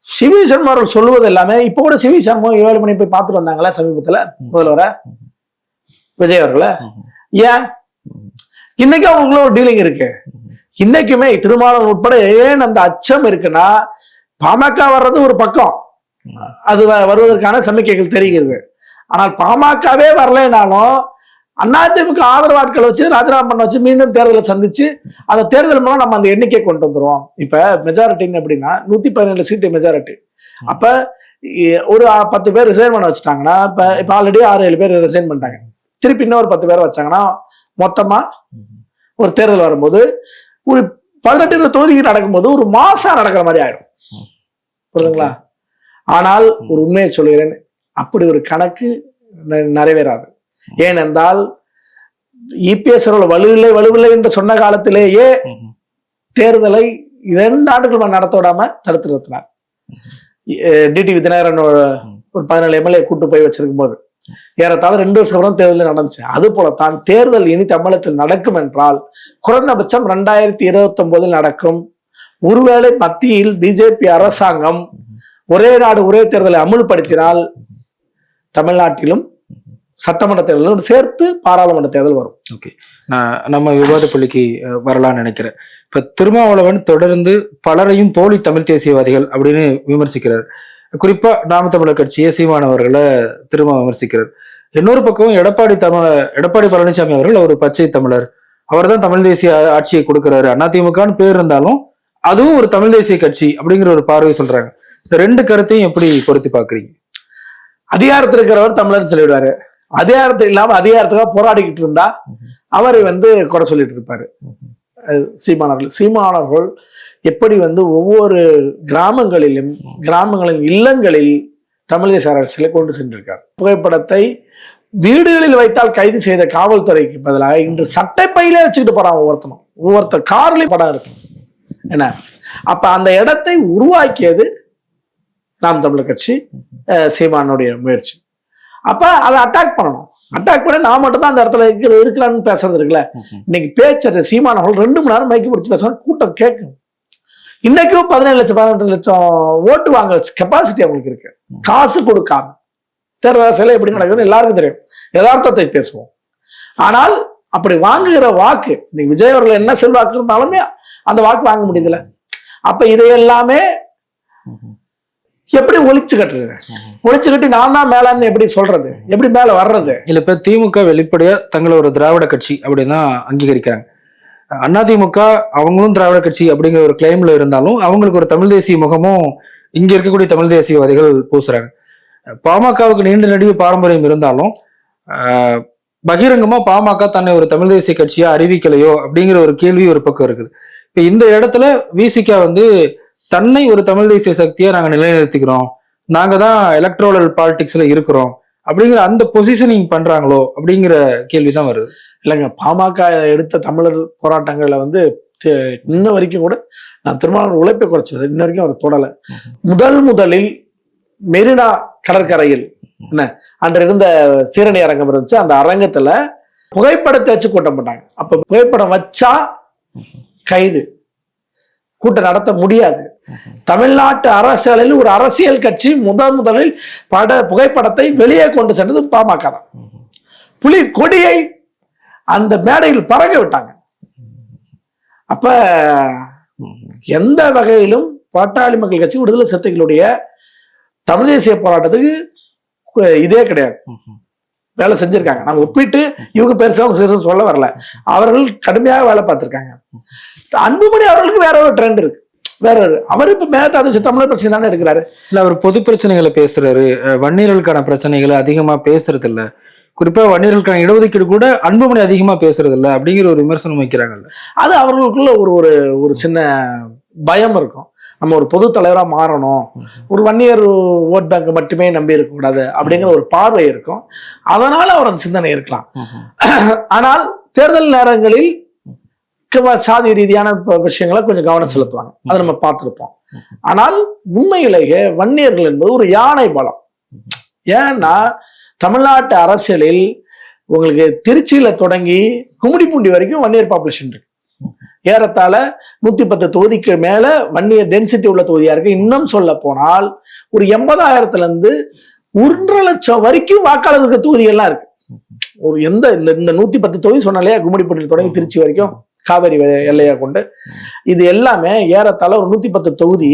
சிவி சண்முகம் அவர்கள் சொல்லுவது எல்லாமே, இப்ப கூட சிவி சண்முகம் 7 மணி போய் பார்த்துட்டு வந்தாங்களா சமீபத்துல முதல்வர விஜய் அவர்களை. ஏன் இன்னைக்கு அவங்களுக்குள்ள ஒரு டீலிங் இருக்கு. இன்னைக்குமே திருமாவளவன் உட்பட ஏன் அந்த அச்சம் இருக்குன்னா, பாமக வர்றது ஒரு பக்கம், அது வருவதற்கான சமிக்கைகள் தெரிகிறது. ஆனால் பாமகவே வரலைனாலும் அதிமுக ஆதரவு ஆட்களை வச்சு ராஜினாமா பண்ண வச்சு மீண்டும் தேர்தலை சந்திச்சு அந்த தேர்தல் மூலம் நம்ம அந்த எண்ணிக்கை கொண்டு வந்துருவோம். இப்ப மெஜாரிட்டின்னு அப்படின்னா 117 சீட்டு மெஜாரிட்டி. அப்ப ஒரு 10 பேர் ரிசைன் பண்ண வச்சுட்டாங்கன்னா, இப்ப ஆல்ரெடி 6-7 பேர் ரிசைன் பண்ணிட்டாங்க, திருப்பி இன்னொரு 10 பேர் வச்சாங்கன்னா மொத்தமா ஒரு தேர்தல் வரும்போது ஒரு 18 தொகுதிக்கு நடக்கும்போது ஒரு மாசம் நடக்கிற மாதிரி ஆயிடும். புரியுதுங்களா? ஆனால் ஒரு உண்மையை சொல்லுகிறேன், அப்படி ஒரு கணக்கு நிறைவேறாது. ஏனென்றால் இபிஎஸ் வலுவில்லை என்று சொன்ன காலத்திலேயே தேர்தலை 2 ஆண்டுகள் நடத்த விடாம தடுத்து நிறுத்தினார். டிடிவி தினகரன் ஒரு 17 எம்எல்ஏ கூட்டு போய் வச்சிருக்கும் போது ஏறத்தாழ 2 வருஷம் கூட தேர்தல் நடந்துச்சு. அது போலத்தான் தேர்தல் இனி தமிழகத்தில் நடக்கும் என்றால் குறைந்தபட்சம் 2029 நடக்கும். ஒருவேளை மத்தியில் பிஜேபி அரசாங்கம் ஒரே நாடு ஒரே தேர்தலை அமுல்படுத்தினால் தமிழ்நாட்டிலும் சட்டமன்ற தேர்தலும் சேர்த்து பாராளுமன்ற தேர்தல் வரும். ஓகே, நான் நம்ம விவாத புள்ளிக்கு வரலாம்னு நினைக்கிறேன். இப்ப திருமாவளவன் தொடர்ந்து பலரையும் போலி தமிழ் தேசியவாதிகள் அப்படின்னு விமர்சிக்கிறார். குறிப்பா நாம தமிழர் கட்சியை சீமானவர்களை திரும்ப விமர்சிக்கிறார். இன்னொரு பக்கம் எடப்பாடி பழனிசாமி அவர்கள் ஒரு பச்சை தமிழர், அவர் தான் தமிழ் தேசிய ஆட்சியை கொடுக்கிறாரு, அதிமுகன்னு பேர் இருந்தாலும் அதுவும் ஒரு தமிழ் தேசிய கட்சி அப்படிங்கிற ஒரு பார்வை சொல்றாங்க. இந்த 2 கருத்தையும் எப்படி பொருத்தி பாக்குறீங்க? அதிகாரத்தில் இருக்கிறவர் தமிழர்னு சொல்லிவிடுவாரு, அதிகாரத்தில் இல்லாம அதிகாரத்துக்காக போராடிக்கிட்டு இருந்தா அவரை குறை சொல்லிட்டு இருப்பாரு. சீமானவர்கள் எப்படி ஒவ்வொரு கிராமங்களின் இல்லங்களில் தமிழ் தேசிய அரசியலை கொண்டு சென்றிருக்கார். புகைப்படத்தை வீடுகளில் வைத்தால் கைது செய்த காவல்துறைக்கு பதிலாக இன்று சட்டை பையிலே வச்சுக்கிட்டு போறான் ஒவ்வொருத்தர் கார்லயும் படம் இருக்கு என்ன. அப்ப அந்த இடத்தை உருவாக்கியது நாம் தமிழர் கட்சி, சீமானுடைய முயற்சி. அப்ப அதை அட்டாக் பண்ணணும். அட்டாக் பண்ணி நான் மட்டும் தான் அந்த இடத்துல இருக்கிறான்னு பேசுறது இருக்குல்ல. இன்னைக்கு பேச்சு சீமானவர்கள் 2 மணி நேரம் மைக்கு பிடிச்சி பேசுறாங்க, கூட்டம் கேட்கும். இன்னைக்கும் 17 லட்சம் 18 லட்சம் ஓட்டு வாங்க கெப்பாசிட்டி அவங்களுக்கு இருக்கு. காசு கொடுக்காம தேர்தல் சிலை எப்படி நடக்குதுன்னு எல்லாருக்கும் தெரியும். யதார்த்தத்தை பேசுவோம். ஆனால் அப்படி வாங்குகிற வாக்கு இன்னைக்கு விஜய் அவர்கள் என்ன செல்வாக்கு இருந்தாலுமே அந்த வாக்கு வாங்க முடியுதுல. அப்ப இதையெல்லாமே எப்படி ஒழிச்சு கட்டி நான் தான் மேலான்னு எப்படி சொல்றது, எப்படி மேல வர்றது? இல்ல இப்ப திமுக வெளிப்படையா தங்களை ஒரு திராவிட கட்சி அப்படின்னு தான் அங்கீகரிக்கிறாங்க. அதிமுக அவங்களும் திராவிட கட்சி அப்படிங்கிற ஒரு கிளைம்ல இருந்தாலும் அவங்களுக்கு ஒரு தமிழ் தேசிய முகமும் இங்க இருக்கக்கூடிய தமிழ் தேசியவாதிகள் பூசுறாங்க. பாமகவுக்கு நீண்ட நெடிய பாரம்பரியம் இருந்தாலும் பகிரங்கமா பாமக தன்னை ஒரு தமிழ் தேசிய கட்சியா அறிவிக்கலையோ அப்படிங்கிற ஒரு கேள்வி ஒரு பக்கம் இருக்குது. இப்ப இந்த இடத்துல விசிகா தன்னை ஒரு தமிழ் தேசிய சக்தியா நாங்க நிலைநிறுத்திக்கிறோம், நாங்க தான் எலக்ட்ரோரல் பாலிடிக்ஸ்ல இருக்கிறோம் அப்படிங்கிற அந்த பொசிஷனிங் பண்றாங்களோ அப்படிங்கிற கேள்விதான் வருது. இல்லைங்க, பாமக எடுத்த தமிழர் போராட்டங்கள்ல இன்ன வரைக்கும் கூட நான் திருமாவளவன் உழைப்பை குறைச்சது இன்ன வரைக்கும் அவர் தொடலை. முதலில் மெரினா கடற்கரையில் அன்று இருந்த சீரணி அரங்கம் இருந்துச்சு. அந்த அரங்கத்துல புகைப்படத்தை வச்சு கூட்டம் போட்டாங்க. அப்ப புகைப்படம் வச்சா கைது, கூட்டம் நடத்த முடியாது. தமிழ்நாட்டு அரசியலில் ஒரு அரசியல் கட்சி முதலில் புகைப்படத்தை வெளியே கொண்டு சென்றது பாமக தான். புலி கொடியை அந்த மேடையில் பறக்க விட்டாங்க. அப்ப எந்த வகையிலும் பாட்டாளி மக்கள் கட்சி விடுதலை சிறுத்தைகளுடைய தமிழ் தேசிய போராட்டத்துக்கு இதே கிடையாது, வேலை செஞ்சிருக்காங்க. நாங்க ஒப்பிட்டு இவங்க பெருசா சொல்ல வரல, அவர்கள் கடுமையாக வேலை பார்த்திருக்காங்க. அன்புமணி அவர்களுக்கு வேற ஒரு ட்ரெண்ட் இருக்கு. வேற அவர் இப்ப மேகதாது தமிழர் பிரச்சனை தானே எடுக்கிறாரு. இல்ல அவர் பொது பிரச்சனைகளை பேசுறாரு, வன்னியர்களுக்கான பிரச்சனைகளை அதிகமா பேசுறது இல்ல, குறிப்பா வன்னியர்களுக்கான இடஒதுக்கீடு கூட அன்புமணி அதிகமா பேசுறது இல்ல அப்படிங்கிற ஒரு விமர்சனம் வைக்கிறாங்கல்ல. அது அவர்களுக்குள்ள ஒரு ஒரு ஒரு சின்ன பயம் இருக்கும். நம்ம ஒரு பொது தலைவரா மாறணும், ஒரு வன்னியர் ஓட் பேங்க் மட்டுமே நம்பி இருக்கக்கூடாது அப்படிங்கிற ஒரு பார்வை இருக்கும். அதனால அவர் அந்த சிந்தனை இருக்கலாம். ஆனால் தேர்தல் நேரங்களில் சாதி ரீதியான விஷயங்களை கொஞ்சம் கவனம் செலுத்துவாங்க, அதை நம்ம பார்த்திருப்போம். ஆனால் உண்மையிலேயே வன்னியர்கள் என்பது ஒரு யானை பலம். ஏன்னா தமிழ்நாட்டு அரசியலில் உங்களுக்கு திருச்சியில தொடங்கி கும்மிடிப்பூண்டி வரைக்கும் வன்னியர் பாப்புலேஷன் இருக்கு. ஏறத்தாழ 110 தொகுதிக்கு மேல வன்னியர் டென்சிட்டி உள்ள தொகுதியா இருக்கு. இன்னும் சொல்ல போனால் ஒரு 80,000 இருந்து 1.5 லட்சம் வரைக்கும் வாக்காளர் இருக்க தொகுதிகள்லாம் இருக்கு. ஒரு எந்த இந்த 110 தொகுதி சொன்னாலே கும்மிடிப்பூண்டியில் தொடங்கி திருச்சி வரைக்கும் காவேரி எல்லையா கொண்டு இது எல்லாமே ஏறத்தாழ ஒரு 110 தொகுதி.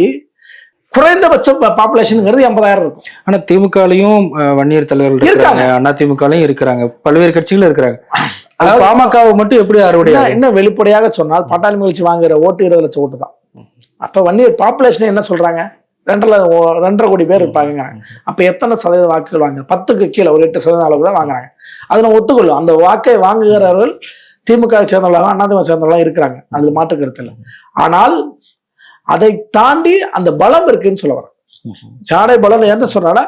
குறைந்தபட்ச பாப்புலேஷன்ங்கிறது 80,000 இருக்கும். ஆனா திமுகலையும் வன்னியர் தலைவர்கள் இருக்காங்க, அண்ணா திமுகலையும் இருக்கிறாங்க, பல்வேறு கட்சிகளும் இருக்கிறாங்க. பாமகவை மட்டும் எப்படி அறுவடை? இன்னும் வெளிப்படையாக சொன்னால் பாட்டாளி மகிழ்ச்சி வாங்குற ஓட்டு 20 லட்சம் ஓட்டு தான். அப்ப வன்னியர் பாப்புலேஷன் என்ன சொல்றாங்க, 2.5 கோடி பேர் இருப்பாங்க. அப்ப எத்தனை சதவீத வாக்குகள் வாங்க? 10க்கு கீழே ஒரு 8% அளவுக்கு தான் வாங்குறாங்க. அது நம்ம ஒத்துக்கொள்ளும். அந்த வாக்கை வாங்குகிறவர்கள் திமுக சேர்ந்தவர்களாக அதிமுக சேர்ந்தவர்களாக இருக்கிறாங்க, அதுல மாற்று கருத்து இல்லை. ஆனால் அதை தாண்டி அந்த பலம் இருக்குன்னு சொல்ல வர யானை பலம் என்ன சொன்னா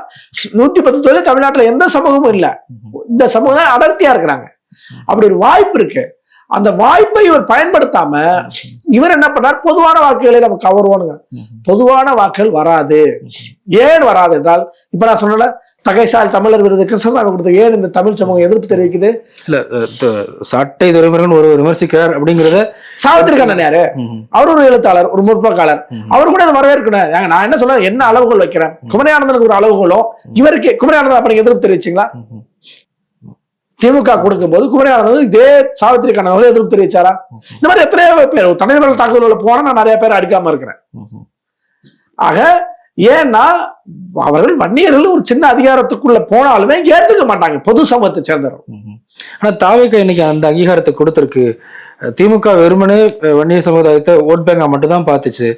110 தொழில் தமிழ்நாட்டுல எந்த சமூகமும் இல்லை, இந்த சமூகம் தான் அடர்த்தியா இருக்கிறாங்க. அப்படி ஒரு வாய்ப்பு இருக்கு. அந்த வாய்ப்பை இவர் பயன்படுத்தாம இவர் என்ன பண்ணார், பொதுவான வாக்குகளை நம்ம கவருவோனுங்க. பொதுவான வாக்குகள் வராது. ஏன் வராது என்றால், இப்ப நான் சொன்ன தகைசால் தமிழர் விருது கிருஷ்ணசாமி கொடுத்த ஏன் இந்த தமிழ் சமூகம் எதிர்ப்பு தெரிவிக்குது? இல்ல சாட்டை துறைமுருகன் ஒரு விமர்சிக்கிறார் அப்படிங்கறத சாவித்திரி கண்ணன் யாரு, அவர் ஒரு எழுத்தாளர், ஒரு முற்போக்காளர், அவர் கூட அதை வரவேற்கணும். நான் என்ன சொல்ல, என்ன அளவுகோல் வைக்கிறேன், குமரியானந்தனுக்கு ஒரு அளவுகோலோ இவருக்கு குமரியானந்தன் அப்படி எதிர்ப்பு தெரிவிச்சிங்களா? திமுக கொடுக்கும் போது குமரியானந்தன் இதே சாவித்திரி கண்ணன் எதிர்ப்பு தெரிவிச்சாரா? இந்த மாதிரி எத்தனையோ பேர் தனிநபர் தாக்குதல் போனா நான் நிறைய பேர் அடிக்காம இருக்கிறேன். ஆக ஏன்னா அவர்கள் வன்னியர்கள் ஒரு சின்ன அதிகாரத்துக்குள்ள போனாலுமே ஏற்றுக்க மாட்டாங்க பொது சமூகத்தை சேர்ந்தவர்கள். ஆனா தாவேக்கா இன்னைக்கு அந்த அங்கீகாரத்தை கொடுத்திருக்கு. திமுக வெறுமனே வன்னியர் சமுதாயத்தை ஓட் பேங்கா மட்டும் தான் பார்த்துச்சு.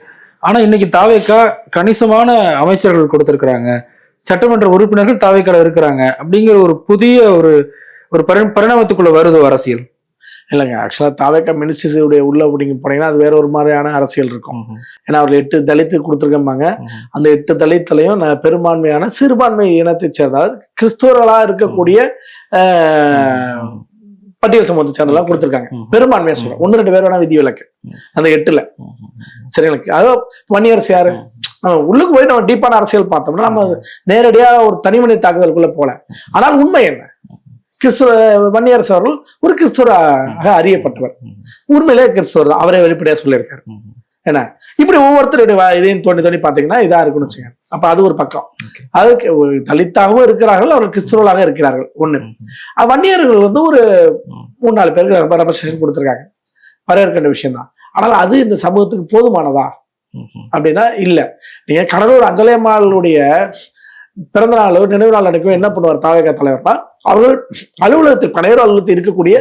ஆனா இன்னைக்கு தாவேக்கா கணிசமான அமைச்சர்கள் கொடுத்திருக்கிறாங்க, சட்டமன்ற உறுப்பினர்கள் தாவேக்கால இருக்கிறாங்க அப்படிங்கிற ஒரு புதிய ஒரு பரிணாமத்துக்குள்ள வருது அரசியல். இல்லைங்க, ஆக்சுவலா தாவேக்கா மினிஸ்ட்ரியுடைய உள்ள நீங்க போனீங்கன்னா அது வேற ஒரு மாதிரியான அரசியல் இருக்கும். ஏன்னா அவர்கள் 8 தலித்து கொடுத்துருக்காங்க. அந்த 8 தலித்துலையும் பெரும்பான்மையான சிறுபான்மை இனத்தை சேர்ந்தால் கிறிஸ்துவர்களா இருக்கக்கூடிய பட்டியல் சமூகத்தை சேர்ந்தெல்லாம் கொடுத்துருக்காங்க. பெரும்பான்மையா சொல்றேன், 1-2 பேர் வேணா விதி விலக்கு அந்த 8ல. சரிங்களா? அதாவது வன்னியரசு யாரு, நம்ம உள்ளுக்கு போய் நம்ம டீப்பான அரசியல் பார்த்தோம்னா நம்ம நேரடியா ஒரு தனிமனித தாக்குதலுக்குள்ள போல. ஆனால் உண்மை என்ன, கிறிஸ்துவ வன்னியரசு அவர்கள் ஒரு கிறிஸ்துவராக அறியப்பட்டவர், உண்மையிலே கிறிஸ்துவர் தான், அவரே வெளிப்படையா சொல்லியிருக்காரு. ஏன்னா இப்படி ஒவ்வொருத்தருடைய இதையும் தோண்டி பாத்தீங்கன்னா இதா இருக்குன்னு வச்சுங்க. அப்ப அது ஒரு பக்கம். அதுக்கு தலித்தாகவும் இருக்கிறார்கள், அவர்கள் கிறிஸ்துவர்களாக இருக்கிறார்கள். ஒண்ணு, வன்னியர்கள் வந்து ஒரு 3-4 பேருக்கு ரெப்ரசன்டேஷன் கொடுத்துருக்காங்க, வரவேற்கின்ற விஷயம் தான். ஆனால் அது இந்த சமூகத்துக்கு போதுமானதா அப்படின்னா இல்ல. நீங்க கடலூர் அஞ்சலையம்மாளுடைய பிறந்த நாள் நினைவு நாள் அன்னைக்கு என்ன பண்ணுவார் தாவேக்கா தலைவர்னா, அவர்கள் அலுவலகத்தில் பனையூர் அலுவலகத்தில் இருக்கக்கூடிய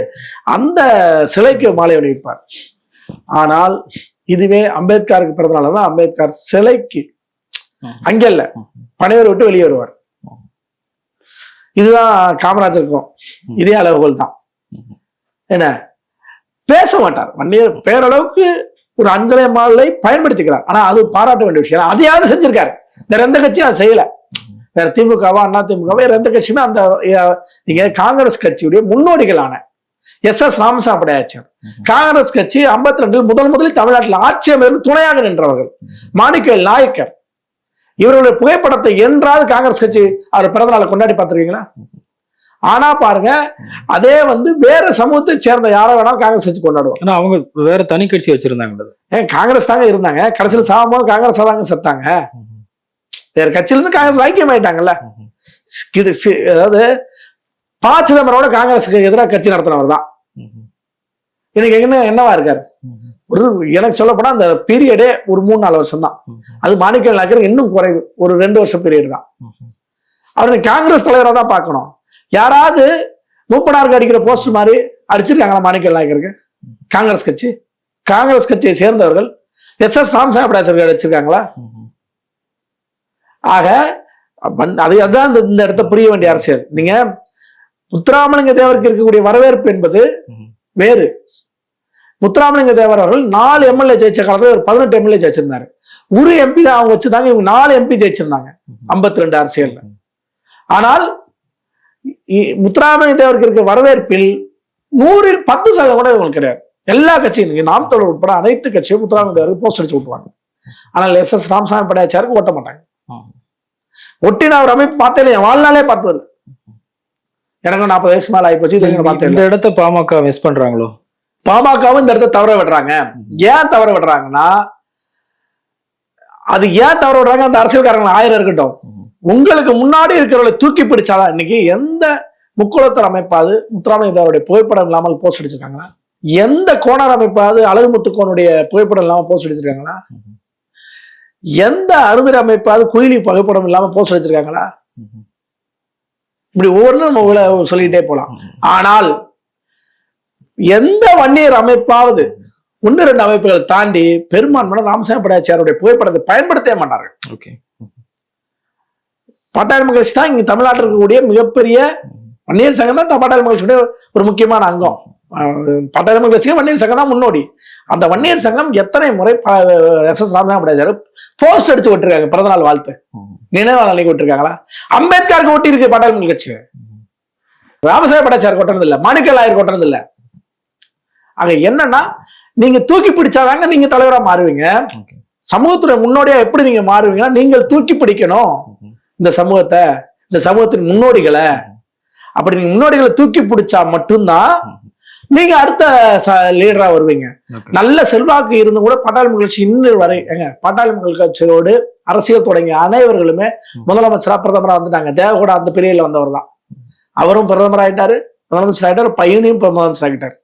அந்த சிலைக்கு மாலை அணிவிப்பார். ஆனால் இதுவே அம்பேத்கருக்கு பிறந்த நாள் தான் அம்பேத்கர் சிலைக்கு அங்க இல்ல, பனையூர் விட்டு வெளியே வருவார். இதுதான் காமராஜருக்கும் இதே அளவுகோல் தான். என்ன பேச மாட்டார் வன்னியர் பேரளவுக்கு ஒரு அஞ்சலை மாலை பயன்படுத்திக்கிறார். ஆனா அது பாராட்ட வேண்டிய விஷயம். அதையாவது செஞ்சிருக்காரு, வேற எந்த கட்சியும் அதை செய்யல. வேற திமுகவா அண்ணா திமுகவா வேற எந்த கட்சியுமே அந்த நீங்க காங்கிரஸ் கட்சியுடைய முன்னோடிகளான SS ராமசாமி ஆட்சியர், காங்கிரஸ் கட்சி 52 முதலில் தமிழ்நாட்டில் ஆட்சி அமைப்பு துணையாக நின்றவர்கள், மாணிக்கவேல் நாயக்கர், இவர்களுடைய புகைப்படத்தை என்றாவது காங்கிரஸ் கட்சி அவர் பிறந்த நாளை கொண்டாடி பார்த்திருக்கீங்களா? ஆனா பாருங்க, அதே வந்து வேற சமூகத்தை சேர்ந்த யாரை வேணாலும் காங்கிரஸ் கட்சி கொண்டாடுவாங்க. ஆனா அவங்க வேற தனி கட்சி வச்சிருந்தாங்க. ஏன் காங்கிரஸ் தாங்க இருந்தாங்க, கடைசியில் சாகும்போது காங்கிரஸ் தாங்க செத்தாங்க. வேற கட்சியில இருந்து காங்கிரஸ் ஐக்கியம் ஆயிட்டாங்கல்ல. அதாவது ப. சிதம்பரோட காங்கிரஸுக்கு எதிராக கட்சி நடத்தினவர் தான் இன்னைக்கு என்னவா இருக்காரு. ஒரு எனக்கு சொல்ல போனா அந்த பீரியடே ஒரு 3-4 வருஷம் தான். அது மாணிக்கவேல் நாயக்கர் இன்னும் குறைவு, ஒரு 2 வருஷம் பீரியட் தான். அவரை காங்கிரஸ் தலைவராக தான் பார்க்கணும். யாராவது மூப்பனாருக்கு அடிக்கிற போஸ்ட் மாதிரி அடிச்சிருக்காங்களா மாணிக்கவேல் நாயக்கருக்கு? காங்கிரஸ் கட்சியை சேர்ந்தவர்கள் எஸ்.எஸ். ராமசாமி படையாச்சார் வச்சிருக்காங்களா? ஆக அதான் இந்த இடத்த புரிய வேண்டிய அரசியல். நீங்க முத்துராமலிங்க தேவருக்கு இருக்கக்கூடிய வரவேற்பு என்பது வேறு. முத்துராமலிங்க தேவர் அவர்கள் 4 எம்எல்ஏ ஜெயிச்ச காலத்துல ஒரு 18 எம்எல்ஏ ஜெயிச்சிருந்தாரு. ஒரு எம்பி தான் அவங்க வச்சிருந்தாங்க, இவங்க 4 எம்பி ஜெயிச்சிருந்தாங்க 52 அரசியல்ல. ஆனால் முத்துராமலிங்க தேவருக்கு இருக்க வரவேற்பில் 100ல் 10% கூட இவங்களுக்கு கிடையாது. எல்லா கட்சியும் நாம் தமிழர் உட்பட அனைத்து கட்சியும் முத்துராமலிங்க தேவருக்கு போஸ்ட் அடிச்சு விட்டுருவாங்க. ஆனால் எஸ்.எஸ். ராமசாமி படையாச்சாருக்கு ஓட்ட மாட்டாங்க. ஒட்டின ஒரு அமைப்பு பார்த்தேன், என் வாழ்நாளே பார்த்தது. எனக்கு 40 வயசுக்கு மேல ஆகி போச்சு. இந்த இடத்த பாமக மிஸ் பண்றாங்களோ? பாமகவும் இந்த இடத்த தவற விடுறாங்க. ஏன் தவற விடுறாங்கன்னா, அது ஏன் தவற விடுறாங்க, அந்த அரசியல்காரங்க 1000 இருக்கட்டும், உங்களுக்கு முன்னாடி இருக்கிறவங்களை தூக்கி பிடிச்சாதான். இன்னைக்கு எந்த முக்குளத்தர் அமைப்பாது முத்துராமலிங்க தேவருடைய புகைப்படம் இல்லாமல் போஸ்ட் அடிச்சிருக்காங்களா? எந்த கோணர் அமைப்பாது அழகு முத்துக்கோனுடைய புகைப்படம் இல்லாமல் போஸ்ட் அடிச்சிருக்காங்களா? எந்த அருந்தர் அமைப்பாது குயிலி புகைப்படம் இல்லாம போஸ்ட் அடிச்சிருக்காங்களா? இப்படி ஒவ்வொன்றும் நம்ம சொல்லிட்டே போலாம். ஆனால் எந்த வன்னியர் அமைப்பாவது 1-2 அமைப்புகள் தாண்டி பெரும்பான்மையான ராமசாமி படையாச்சியாருடைய புகைப்படத்தை பயன்படுத்தவே மாட்டார்கள். பாட்டாளி மகிழ்ச்சி தான் இங்க தமிழ்நாட்டில் இருக்கக்கூடிய மிகப்பெரிய வன்னியர் சங்கம் தான் பாட்டாளி மகிழ்ச்சியுடைய ஒரு முக்கியமான அங்கம். பாட்டாளி மகிழ்ச்சிக்கு வன்னியர் சங்கம் தான் முன்னோடி. அந்த வன்னியர் சங்கம் எத்தனை முறை எஸ்.எஸ். ராமசாமி படையாச்சியார் போஸ்ட் அடிச்சு விட்டுருக்காங்க. பிறந்தநாள் வாழ்த்து, நினைவாள் அன்னைக்கு விட்டுருக்காங்களா? அம்பேத்கருக்கு ஒட்டி இருக்கு பாட்டாளி மகிழ்ச்சி. ராமசாமி படையாச்சியார் கொட்டுறது இல்ல, மாணிக்கல் ஆயர் கொட்டுறது இல்ல. ஆக என்னன்னா, நீங்க தூக்கி பிடிச்சாதாங்க நீங்க தலைவரா மாறுவீங்க. சமூகத்துடைய முன்னோடியா எப்படி நீங்க மாறுவீங்கன்னா, நீங்கள் தூக்கி பிடிக்கணும் இந்த சமூகத்தை, இந்த சமூகத்தின் முன்னோடிகளை. அப்படி நீங்க முன்னோடிகளை தூக்கி பிடிச்சா மட்டும்தான் நீங்க அடுத்த லீடரா வருவீங்க. நல்ல செல்வாக்கு இருந்து கூட பாட்டாளி மகிழ்ச்சி இன்னும் வரை பாட்டாளி மகிழ்ச்சியோடு அரசியல் தொடங்கிய அனைவர்களுமே முதலமைச்சரா பிரதமரா வந்துட்டாங்க. தேவகோட அந்த பீரியட்ல வந்தவர் தான். அவரும் பிரதமர் ஆயிட்டாரு, முதலமைச்சர் ஆயிட்டாரு, பையனையும் முதலமைச்சர் ஆகிட்டாரு.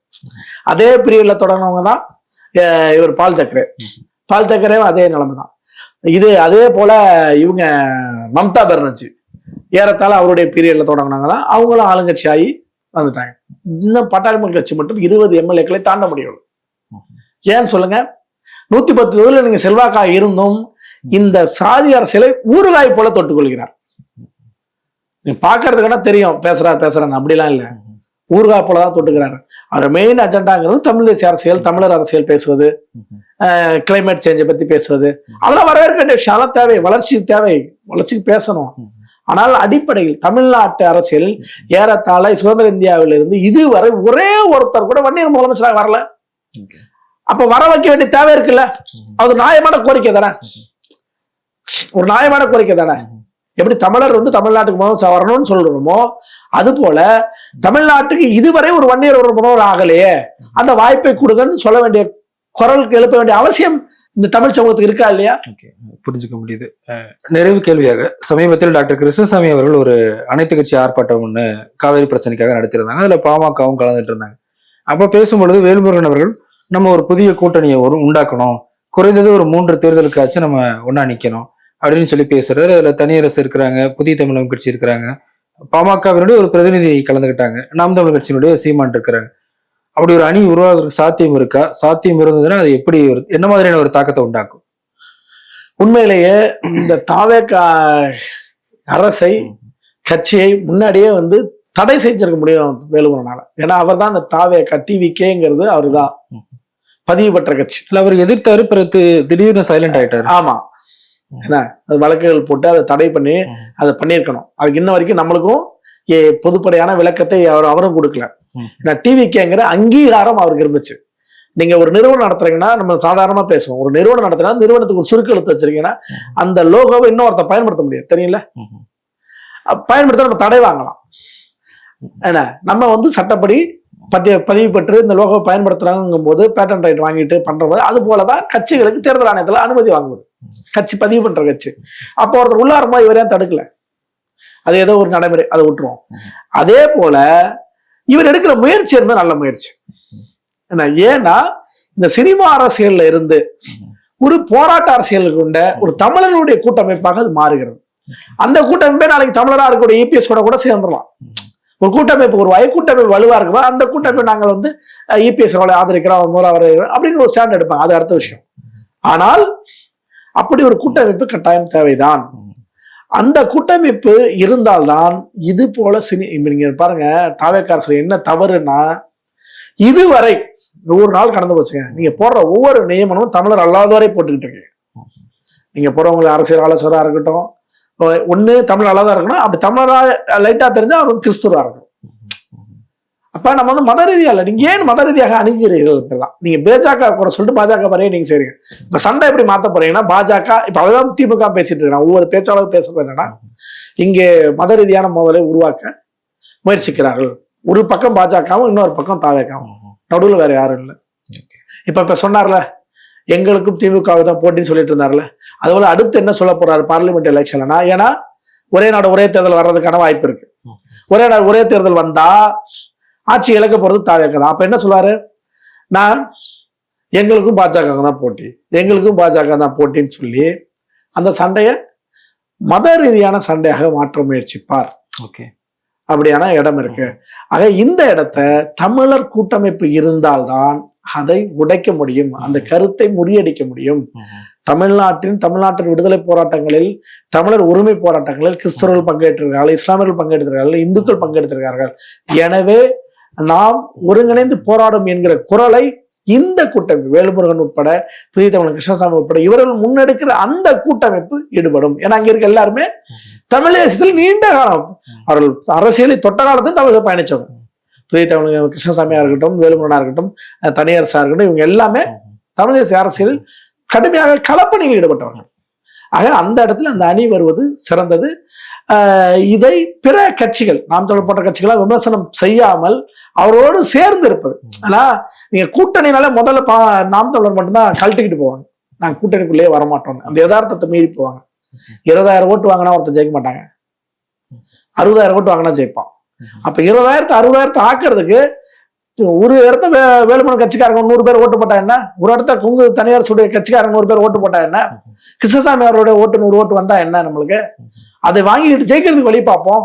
அதே பீரியட்ல தொடங்கினவங்க தான் இவர் பால் தாக்கரேவும் அதே நிலைமை தான். அதே போல இவங்க மம்தா பானர்ஜி ஏறத்தாழ அவருடைய பீரியட்ல தொடங்கினாங்க தான். அவங்களும் ஆளுங்கட்சி ஆகி வந்துட்டாங்க. இன்னும் பாட்டாளி மக்கள் கட்சி மட்டும் 20 எம்எல்ஏக்களை தாண்ட முடியும். ஏன்னு சொல்லுங்க, 110 தொகுதியில் நீங்க செல்வாக்காக இருந்தும் இந்த சாதி அரசியலை ஊறுகாய் போல தொட்டுக் கொள்கிறார். நீ பாக்குறதுக்கான தெரியும் பேசுறான்னு, அப்படிலாம் இல்லை. ஊறுகாய் போலதான் தொட்டுக்கிறாரு. அவர் மெயின் அஜெண்டாங்கிறது தமிழ் தேசிய அரசியல், தமிழர் அரசியல் பேசுவது, கிளைமேட் சேஞ்சை பத்தி பேசுவது, அதெல்லாம் வரவேற்க வேண்டிய விஷயம். அதெல்லாம் தேவை, வளர்ச்சிக்கு பேசணும். ஆனால் அடிப்படையில் தமிழ்நாட்டு அரசியலில் ஏறத்தாழ சுதந்திர இந்தியாவில இருந்து இதுவரை ஒரே ஒருத்தர் கூட வன்னியர் முதலமைச்சராக வரல. அப்ப வர வைக்க வேண்டிய தேவை இருக்குல்ல? அது நியாயமான கோரிக்கை தானே, ஒரு நியாயமான கோரிக்கை தானே. எப்படி தமிழர் தமிழ்நாட்டுக்கு முதல் வரணும்னு சொல்றோமோ, அது போல தமிழ்நாட்டுக்கு இதுவரை ஒரு வன்னியர் ஒரு முதல்வர் ஆகலையே, அந்த வாய்ப்பை கொடுங்கன்னு சொல்ல வேண்டிய, குரலுக்கு எழுப்ப வேண்டிய அவசியம் இந்த தமிழ் சமூகத்துக்கு இருக்கா இல்லையா? புரிஞ்சுக்க முடியுது. நிறைவு கேள்வியாக, சமீபத்தில் டாக்டர் கிருஷ்ணசாமி அவர்கள் ஒரு அனைத்து கட்சி ஆர்ப்பாட்டம் ஒண்ணு காவேரி பிரச்சனைக்காக நடத்திருந்தாங்க. அதுல பாமகவும் கலந்துட்டு இருந்தாங்க. அப்ப பேசும்பொழுது வேல்முருகன் அவர்கள், நம்ம ஒரு புதிய கூட்டணியை உண்டாக்கணும், குறைந்தது ஒரு 3 தேர்தலுக்காச்சும் நம்ம ஒன்னா நிக்கணும் அப்படின்னு சொல்லி பேசுறாரு. அதுல தனியரசு இருக்கிறாங்க, புதிய தமிழகம் கட்சி இருக்கிறாங்க, பாமகவினுடைய ஒரு பிரதிநிதி கலந்துக்கிட்டாங்க, நாம் தமிழ் கட்சியினுடைய சீமான் இருக்கிறாங்க. அப்படி ஒரு அணி உருவாகிறதுக்கு சாத்தியம் இருக்கா? சாத்தியம் இருந்ததுன்னா அது எப்படி, என்ன மாதிரியான ஒரு தாக்கத்தை உண்டாக்கும்? உண்மையிலேயே இந்த தாவேக அரசை, கட்சியை முன்னாடியே தடை செஞ்சிருக்க முடியும் வேலுமரனால. ஏன்னா அவர் தான் அந்த தாவேக டிவிகேங்கிறது அவரு தான் பதிவு பெற்ற கட்சி. அவர் எதிர்த்தாரு, பிறகு திடீர்னு சைலண்ட் ஆயிட்டாரு. ஆமா, என்ன அது வழக்குகள் போட்டு அதை தடை பண்ணி அதை பண்ணியிருக்கணும். அதுக்கு இன்ன வரைக்கும் நம்மளுக்கும் பொதுப்படையான விளக்கத்தை அவரும் கொடுக்கல. டிவிகேங்கிற அங்கீகாரம் அவருக்கு இருந்துச்சு. நீங்க ஒரு நிறுவனம் நடத்துறீங்கன்னா நம்ம சாதாரணமா பேசுவோம். ஒரு நிறுவனம் நடத்தினா நிறுவனத்துக்கு ஒரு சுருக்கு எழுத்து வச்சிருக்கீங்கன்னா அந்த லோகோவை இன்னொருத்த பயன்படுத்த முடியாது, தெரியல. பயன்படுத்த நம்ம தடை வாங்கலாம். ஏன்னா நம்ம சட்டப்படி பதிவு பெற்று இந்த லோகோவை பயன்படுத்துறாங்கும் போது பேட்டன் ரைட் வாங்கிட்டு பண்ற போது, அது போலதான் கட்சிகளுக்கு தேர்தல் ஆணையத்துல அனுமதி வாங்குவது, கட்சி பதிவு பண்ற கட்சி. அப்போ ஒருத்தர் உள்ளார போது இவரையும் தடுக்கல, அது ஏதோ ஒரு நடைமுறை, அதை விட்டுருவோம். அதே போல இவர் எடுக்கிற முயற்சி என்பது நல்ல முயற்சி. ஏன்னா இந்த சினிமா அரசியல்ல இருந்து ஒரு போராட்ட அரசியலுக்கு கொண்ட ஒரு தமிழர்களுடைய கூட்டமைப்பாக அது மாறுகிறது. அந்த கூட்டமைப்பே நாளைக்கு தமிழரா இருக்கக்கூடிய இபிஎஸ் கூட சேர்ந்துடலாம். ஒரு கூட்டமைப்பு, ஒரு கூட்டமைப்பு வலுவா இருக்குமா, அந்த கூட்டமைப்பு நாங்கள் இபிஎஸ் ஆதரிக்கிறோம், அவர் அப்படின்னு ஒரு ஸ்டாண்ட் எடுப்பாங்க. அது அடுத்த விஷயம். ஆனால் அப்படி ஒரு கூட்டமைப்பு கட்டாயம் தேவைதான். அந்த கூட்டமைப்பு இருந்தால்தான் இது போல நீங்க பாருங்க, தாவேக்கா அரசு என்ன தவறுன்னா, இதுவரை 100 நாள் கடந்து போச்சுங்க, நீங்க போடுற ஒவ்வொரு நியமனமும் தமிழர் அல்லாதவரை போட்டுக்கிட்டு இருக்கீங்க. நீங்க போறவங்க அரசியல் ஆலோசகரா இருக்கட்டும், ஒண்ணு தமிழ் அல்லாதா இருக்கணும், அப்படி தமிழரா லைட்டா தெரிஞ்சா அவர் வந்து கிறிஸ்துவரா இருக்கணும். அப்ப நம்ம வந்து மத ரீதியா இல்ல, நீங்க ஏன் மத ரீதியாக அணுகிறீர்கள்? நீங்க பாஜக கூட சொல்லிட்டு பாஜக வரைய நீங்க செய்றீங்க. இப்ப சண்டை எப்படி மாத்த போறீங்கன்னா, பாஜக இப்ப அதான் திமுக பேசிட்டு இருக்காங்க. ஒவ்வொரு பேச்சாளர் பேசுறது என்னன்னா, இங்கே மத ரீதியான மோதலை உருவாக்க முயற்சிக்கிறார்கள். ஒரு பக்கம் பாஜகவும் இன்னொரு பக்கம் தாவேக்காவும், நடுவில் வேற யாரும் இல்லை. இப்ப சொன்னார்ல, எங்களுக்கும் திமுக தான் போட்டின்னு சொல்லிட்டு இருந்தார்ல, அதுபோல அடுத்து என்ன சொல்ல போறாரு பார்லிமெண்ட் எலெக்ஷன்லனா, ஏன்னா ஒரே நாடு ஒரே தேர்தல் வர்றதுக்கான வாய்ப்பு இருக்கு. ஒரே நாடு ஒரே தேர்தல் வந்தா ஆட்சி இழக்க போறது தாவேக்கா தான். அப்ப என்ன சொல்லுவாரு, நான் எங்களுக்கும் பாஜக தான் போட்டி, எங்களுக்கும் பாஜக தான் போட்டின்னு சொல்லி அந்த சண்டையை மத ரீதியான சண்டையாக மாற்ற முயற்சிப்பார். ஓகே, அப்படியான இடம் இருக்கு. ஆக இந்த இடத்த தமிழர் கூட்டமைப்பு இருந்தால்தான் அதை உடைக்க முடியும், அந்த கருத்தை முறியடிக்க முடியும். தமிழ்நாட்டின் விடுதலை போராட்டங்களில், தமிழர் உரிமை போராட்டங்களில் கிறிஸ்தவர்கள் பங்கேற்றிருக்கிறார்கள், இஸ்லாமியர்கள் பங்கெடுத்திருக்கிறார்கள், இந்துக்கள் பங்கெடுத்திருக்கிறார்கள். எனவே நாம் ஒருங்கிணைந்து போராடும் என்கிற குரலை இந்த கூட்டமைப்பு, வேலுமுருகன் உட்பட, புதிய தமிழ் கிருஷ்ணசாமி உட்பட இவர்கள் முன்னெடுக்கிற அந்த கூட்டமைப்பு ஈடுபடும். ஏன்னா அங்க இருக்க எல்லாருமே தமிழ் தேசத்தில் நீண்ட காலம் அவர்கள் அரசியலை தொட்ட காலத்தில் தமிழக பயணிச்சவங்க. புதிய தமிழ் கிருஷ்ணசாமியா இருக்கட்டும், வேலுமுருகனா இருக்கட்டும், தனியரசா இருக்கட்டும், இவங்க எல்லாமே தமிழ் தேசிய அரசியலில் கடுமையாக களப்பணியில் ஈடுபட்டவர்கள். ஆக அந்த இடத்துல அந்த அணி வருவது சிறந்தது. இதை பிற கட்சிகள், நாம் தமிழர் போன்ற கட்சிகளா விமர்சனம் செய்யாமல் அவரோடு சேர்ந்து இருப்பது. ஆனா நீங்க கூட்டணினால முதல்ல நாம் தமிழர் மட்டும்தான் கழட்டிக்கிட்டு போவாங்க, நாங்க கூட்டணிக்குள்ளேயே வரமாட்டோம், அந்த யதார்த்தத்தை மீறி போவாங்க. 20,000 ஓட்டு வாங்கினா ஒருத்தர் ஜெயிக்க மாட்டாங்க, 60,000 ஓட்டு வாங்கினா ஜெயிப்பான். அப்ப 20,000 60,000 ஆக்குறதுக்கு ஒரு இடத்த வேலுமணி கட்சிக்காரங்க 100 பேர் ஓட்டு போட்டா என்ன, ஒரு இடத்த கொங்கு தனியார் கட்சிக்காரங்க 100 பேர் ஓட்டு போட்டா என்ன, கிருஷ்ணசாமி அவருடைய ஓட்டு 100 ஓட்டு வந்தா என்ன, நம்மளுக்கு அதை வாங்கிட்டு ஜெயிக்கிறதுக்கு வழி பார்ப்போம்.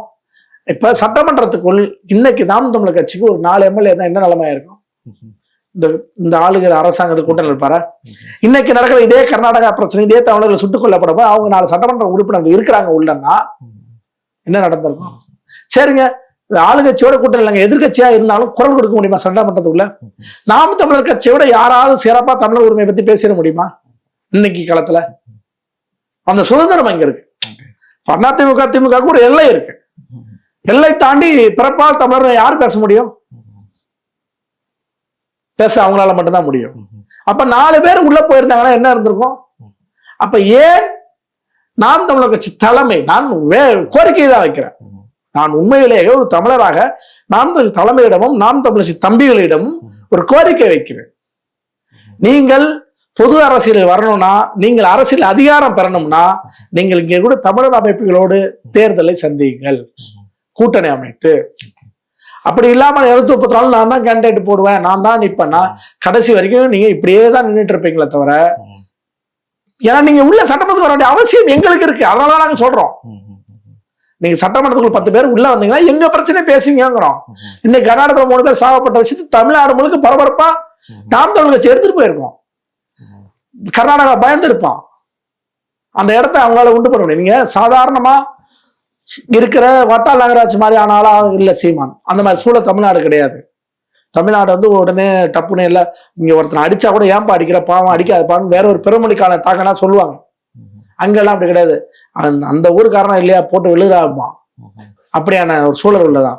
இப்ப சட்டமன்றத்துக்குள் இன்னைக்கு நாம் தமிழர் கட்சிக்கு ஒரு 4 எம்எல்ஏ தான் என்ன நிலைமையா இருக்கும்? இந்த ஆளுகிற அரசாங்கத்துக்கு கூட்டணி இருப்பாரா? இன்னைக்கு நடக்கிற இதே கர்நாடகா பிரச்சனை, இதே தமிழர்கள் சுட்டுக் கொல்லப்படப்போ அவங்க 4 சட்டமன்ற உறுப்பினர்கள் இருக்கிறாங்க உள்ளன்னா என்ன நடந்திருக்கும்? சரிங்க, ஆளுங்கட்சியோட கூட்டணி இல்லைங்க, எதிர்கட்சியா இருந்தாலும் குரல் கொடுக்க முடியுமா சட்டமன்றத்துக்குள்ள? நாம் தமிழர் கட்சியோட யாராவது சிறப்பா தமிழர் உரிமை பத்தி பேசிட முடியுமா இன்னைக்கு காலத்துல? அந்த சுதந்திரம் அங்க இருக்கு. அதிமுக திமுக ஒரு எல்லை இருக்கு, எல்லை தாண்டி பிறப்பால் தமிழர் யார் பேச முடியும்? பேச அவங்களால மட்டும்தான் முடியும். அப்ப 4 பேர் உள்ள போயிருந்தாங்கன்னா என்ன இருந்திருக்கும்? அப்ப ஏன் நாம் தமிழர் கட்சி தலைமை, நான் கோரிக்கை தான் வைக்கிறேன், நான் உண்மையிலேயே ஒரு தமிழராக நாம் தலைமையிடமும் நாம் தமிழர் தம்பிகளிடமும் ஒரு கோரிக்கை வைக்கிறேன். நீங்கள் பொது அரசியலில் வரணும்னா, நீங்கள் அரசியல் அதிகாரம் பெறணும்னா, நீங்கள் இங்கே கூட தமிழர் அமைப்புகளோடு தேர்தலை சந்தியுங்கள், கூட்டணி அமைத்து. அப்படி இல்லாம 234 நான் தான் கேண்டிடேட் போடுவேன், நான் தான் நிப்பேன்னா கடைசி வரைக்கும் நீங்க இப்படியே தான் நின்றுட்டு இருப்பீங்களே தவிர, ஏன்னா நீங்க உள்ள சட்டமன்றத்துக்கு வர வேண்டிய அவசியம் எங்களுக்கு இருக்கு. அதனாலதான் நாங்க சொல்றோம், நீங்க சட்டமன்றத்துக்குள்ள 10 பேர் உள்ள வந்தீங்கன்னா எங்க பிரச்சனை பேசுவீங்கிறோம். இன்னைக்கு கர்நாடகத்துல 3 பேர் சாகப்பட்ட விஷயத்து தமிழ்நாடு முழுக்க பரபரப்பா நாம் தமிழர் கட்சி எடுத்துட்டு போயிருக்கோம். கர்நாடகா பயந்து இருப்பான், அந்த இடத்த அவங்களால உண்டு பண்ண முடியும். நீங்க சாதாரணமா இருக்கிற வட்டால் நகராட்சி மாதிரி ஆனாலா இல்ல சீமான், அந்த மாதிரி சூழல் தமிழ்நாடு கிடையாது. தமிழ்நாடு வந்து உடனே டப்புன்னு இல்லை, இங்க ஒருத்தனை அடிச்சா கூட ஏன்பா அடிக்கிற, பாவம் அடிக்காதப்பான்னு வேற ஒரு பெருமொழிக்கான தாக்கனா சொல்லுவாங்க. அங்கெல்லாம் அப்படி கிடையாது, அந்த ஊருக்காரனா இல்லையா போட்டு விழுகிறாமா, அப்படியான ஒரு சூழல் உள்ளதான்.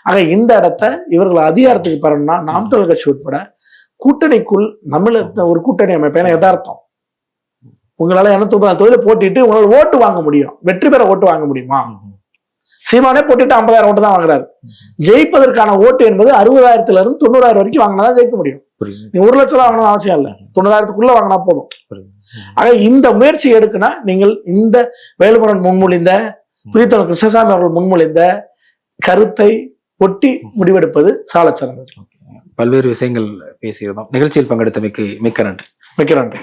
ஆக இந்த இடத்த இவர்கள் அதிகாரத்துக்கு பெறணும்னா நாம் தமிழர் கட்சி உட்பட கூட்டணிக்குள் நம்மள ஒரு கூட்டணி அமைப்பேன் யதார்த்தம். உங்களால 230 போட்டிட்டு உங்களால ஓட்டு வாங்க முடியும், வெற்றி பெற ஓட்டு வாங்க முடியுமா? சீமானே போட்டுட்டு 50,000 ஓட்டு தான் வாங்குறாரு. ஜெயிப்பதற்கான ஓட்டு என்பது 60,000 இருந்து 90,000 வரைக்கும் வாங்கினாதான் ஜெயிக்க முடியும். நீ 1 லட்சம் வாங்கணும் அவசியம் இல்லை, 90,000க்குள்ள வாங்கினா போதும். ஆக இந்த முயற்சி எடுக்குன்னா நீங்கள் இந்த வேலுமுருகன் முன்மொழிந்த, புதிய தமிழ் கிருஷ்ணசாமி அவர்கள் முன்மொழிந்த கருத்தை ஒட்டி முடிவெடுப்பது சால சிறந்தது. பல்வேறு விஷயங்கள் பேசியிருந்தோம். நிகழ்ச்சியில் பங்கெடுத்தமைக்கு மிக்க நன்றி. மிக்க நன்றி.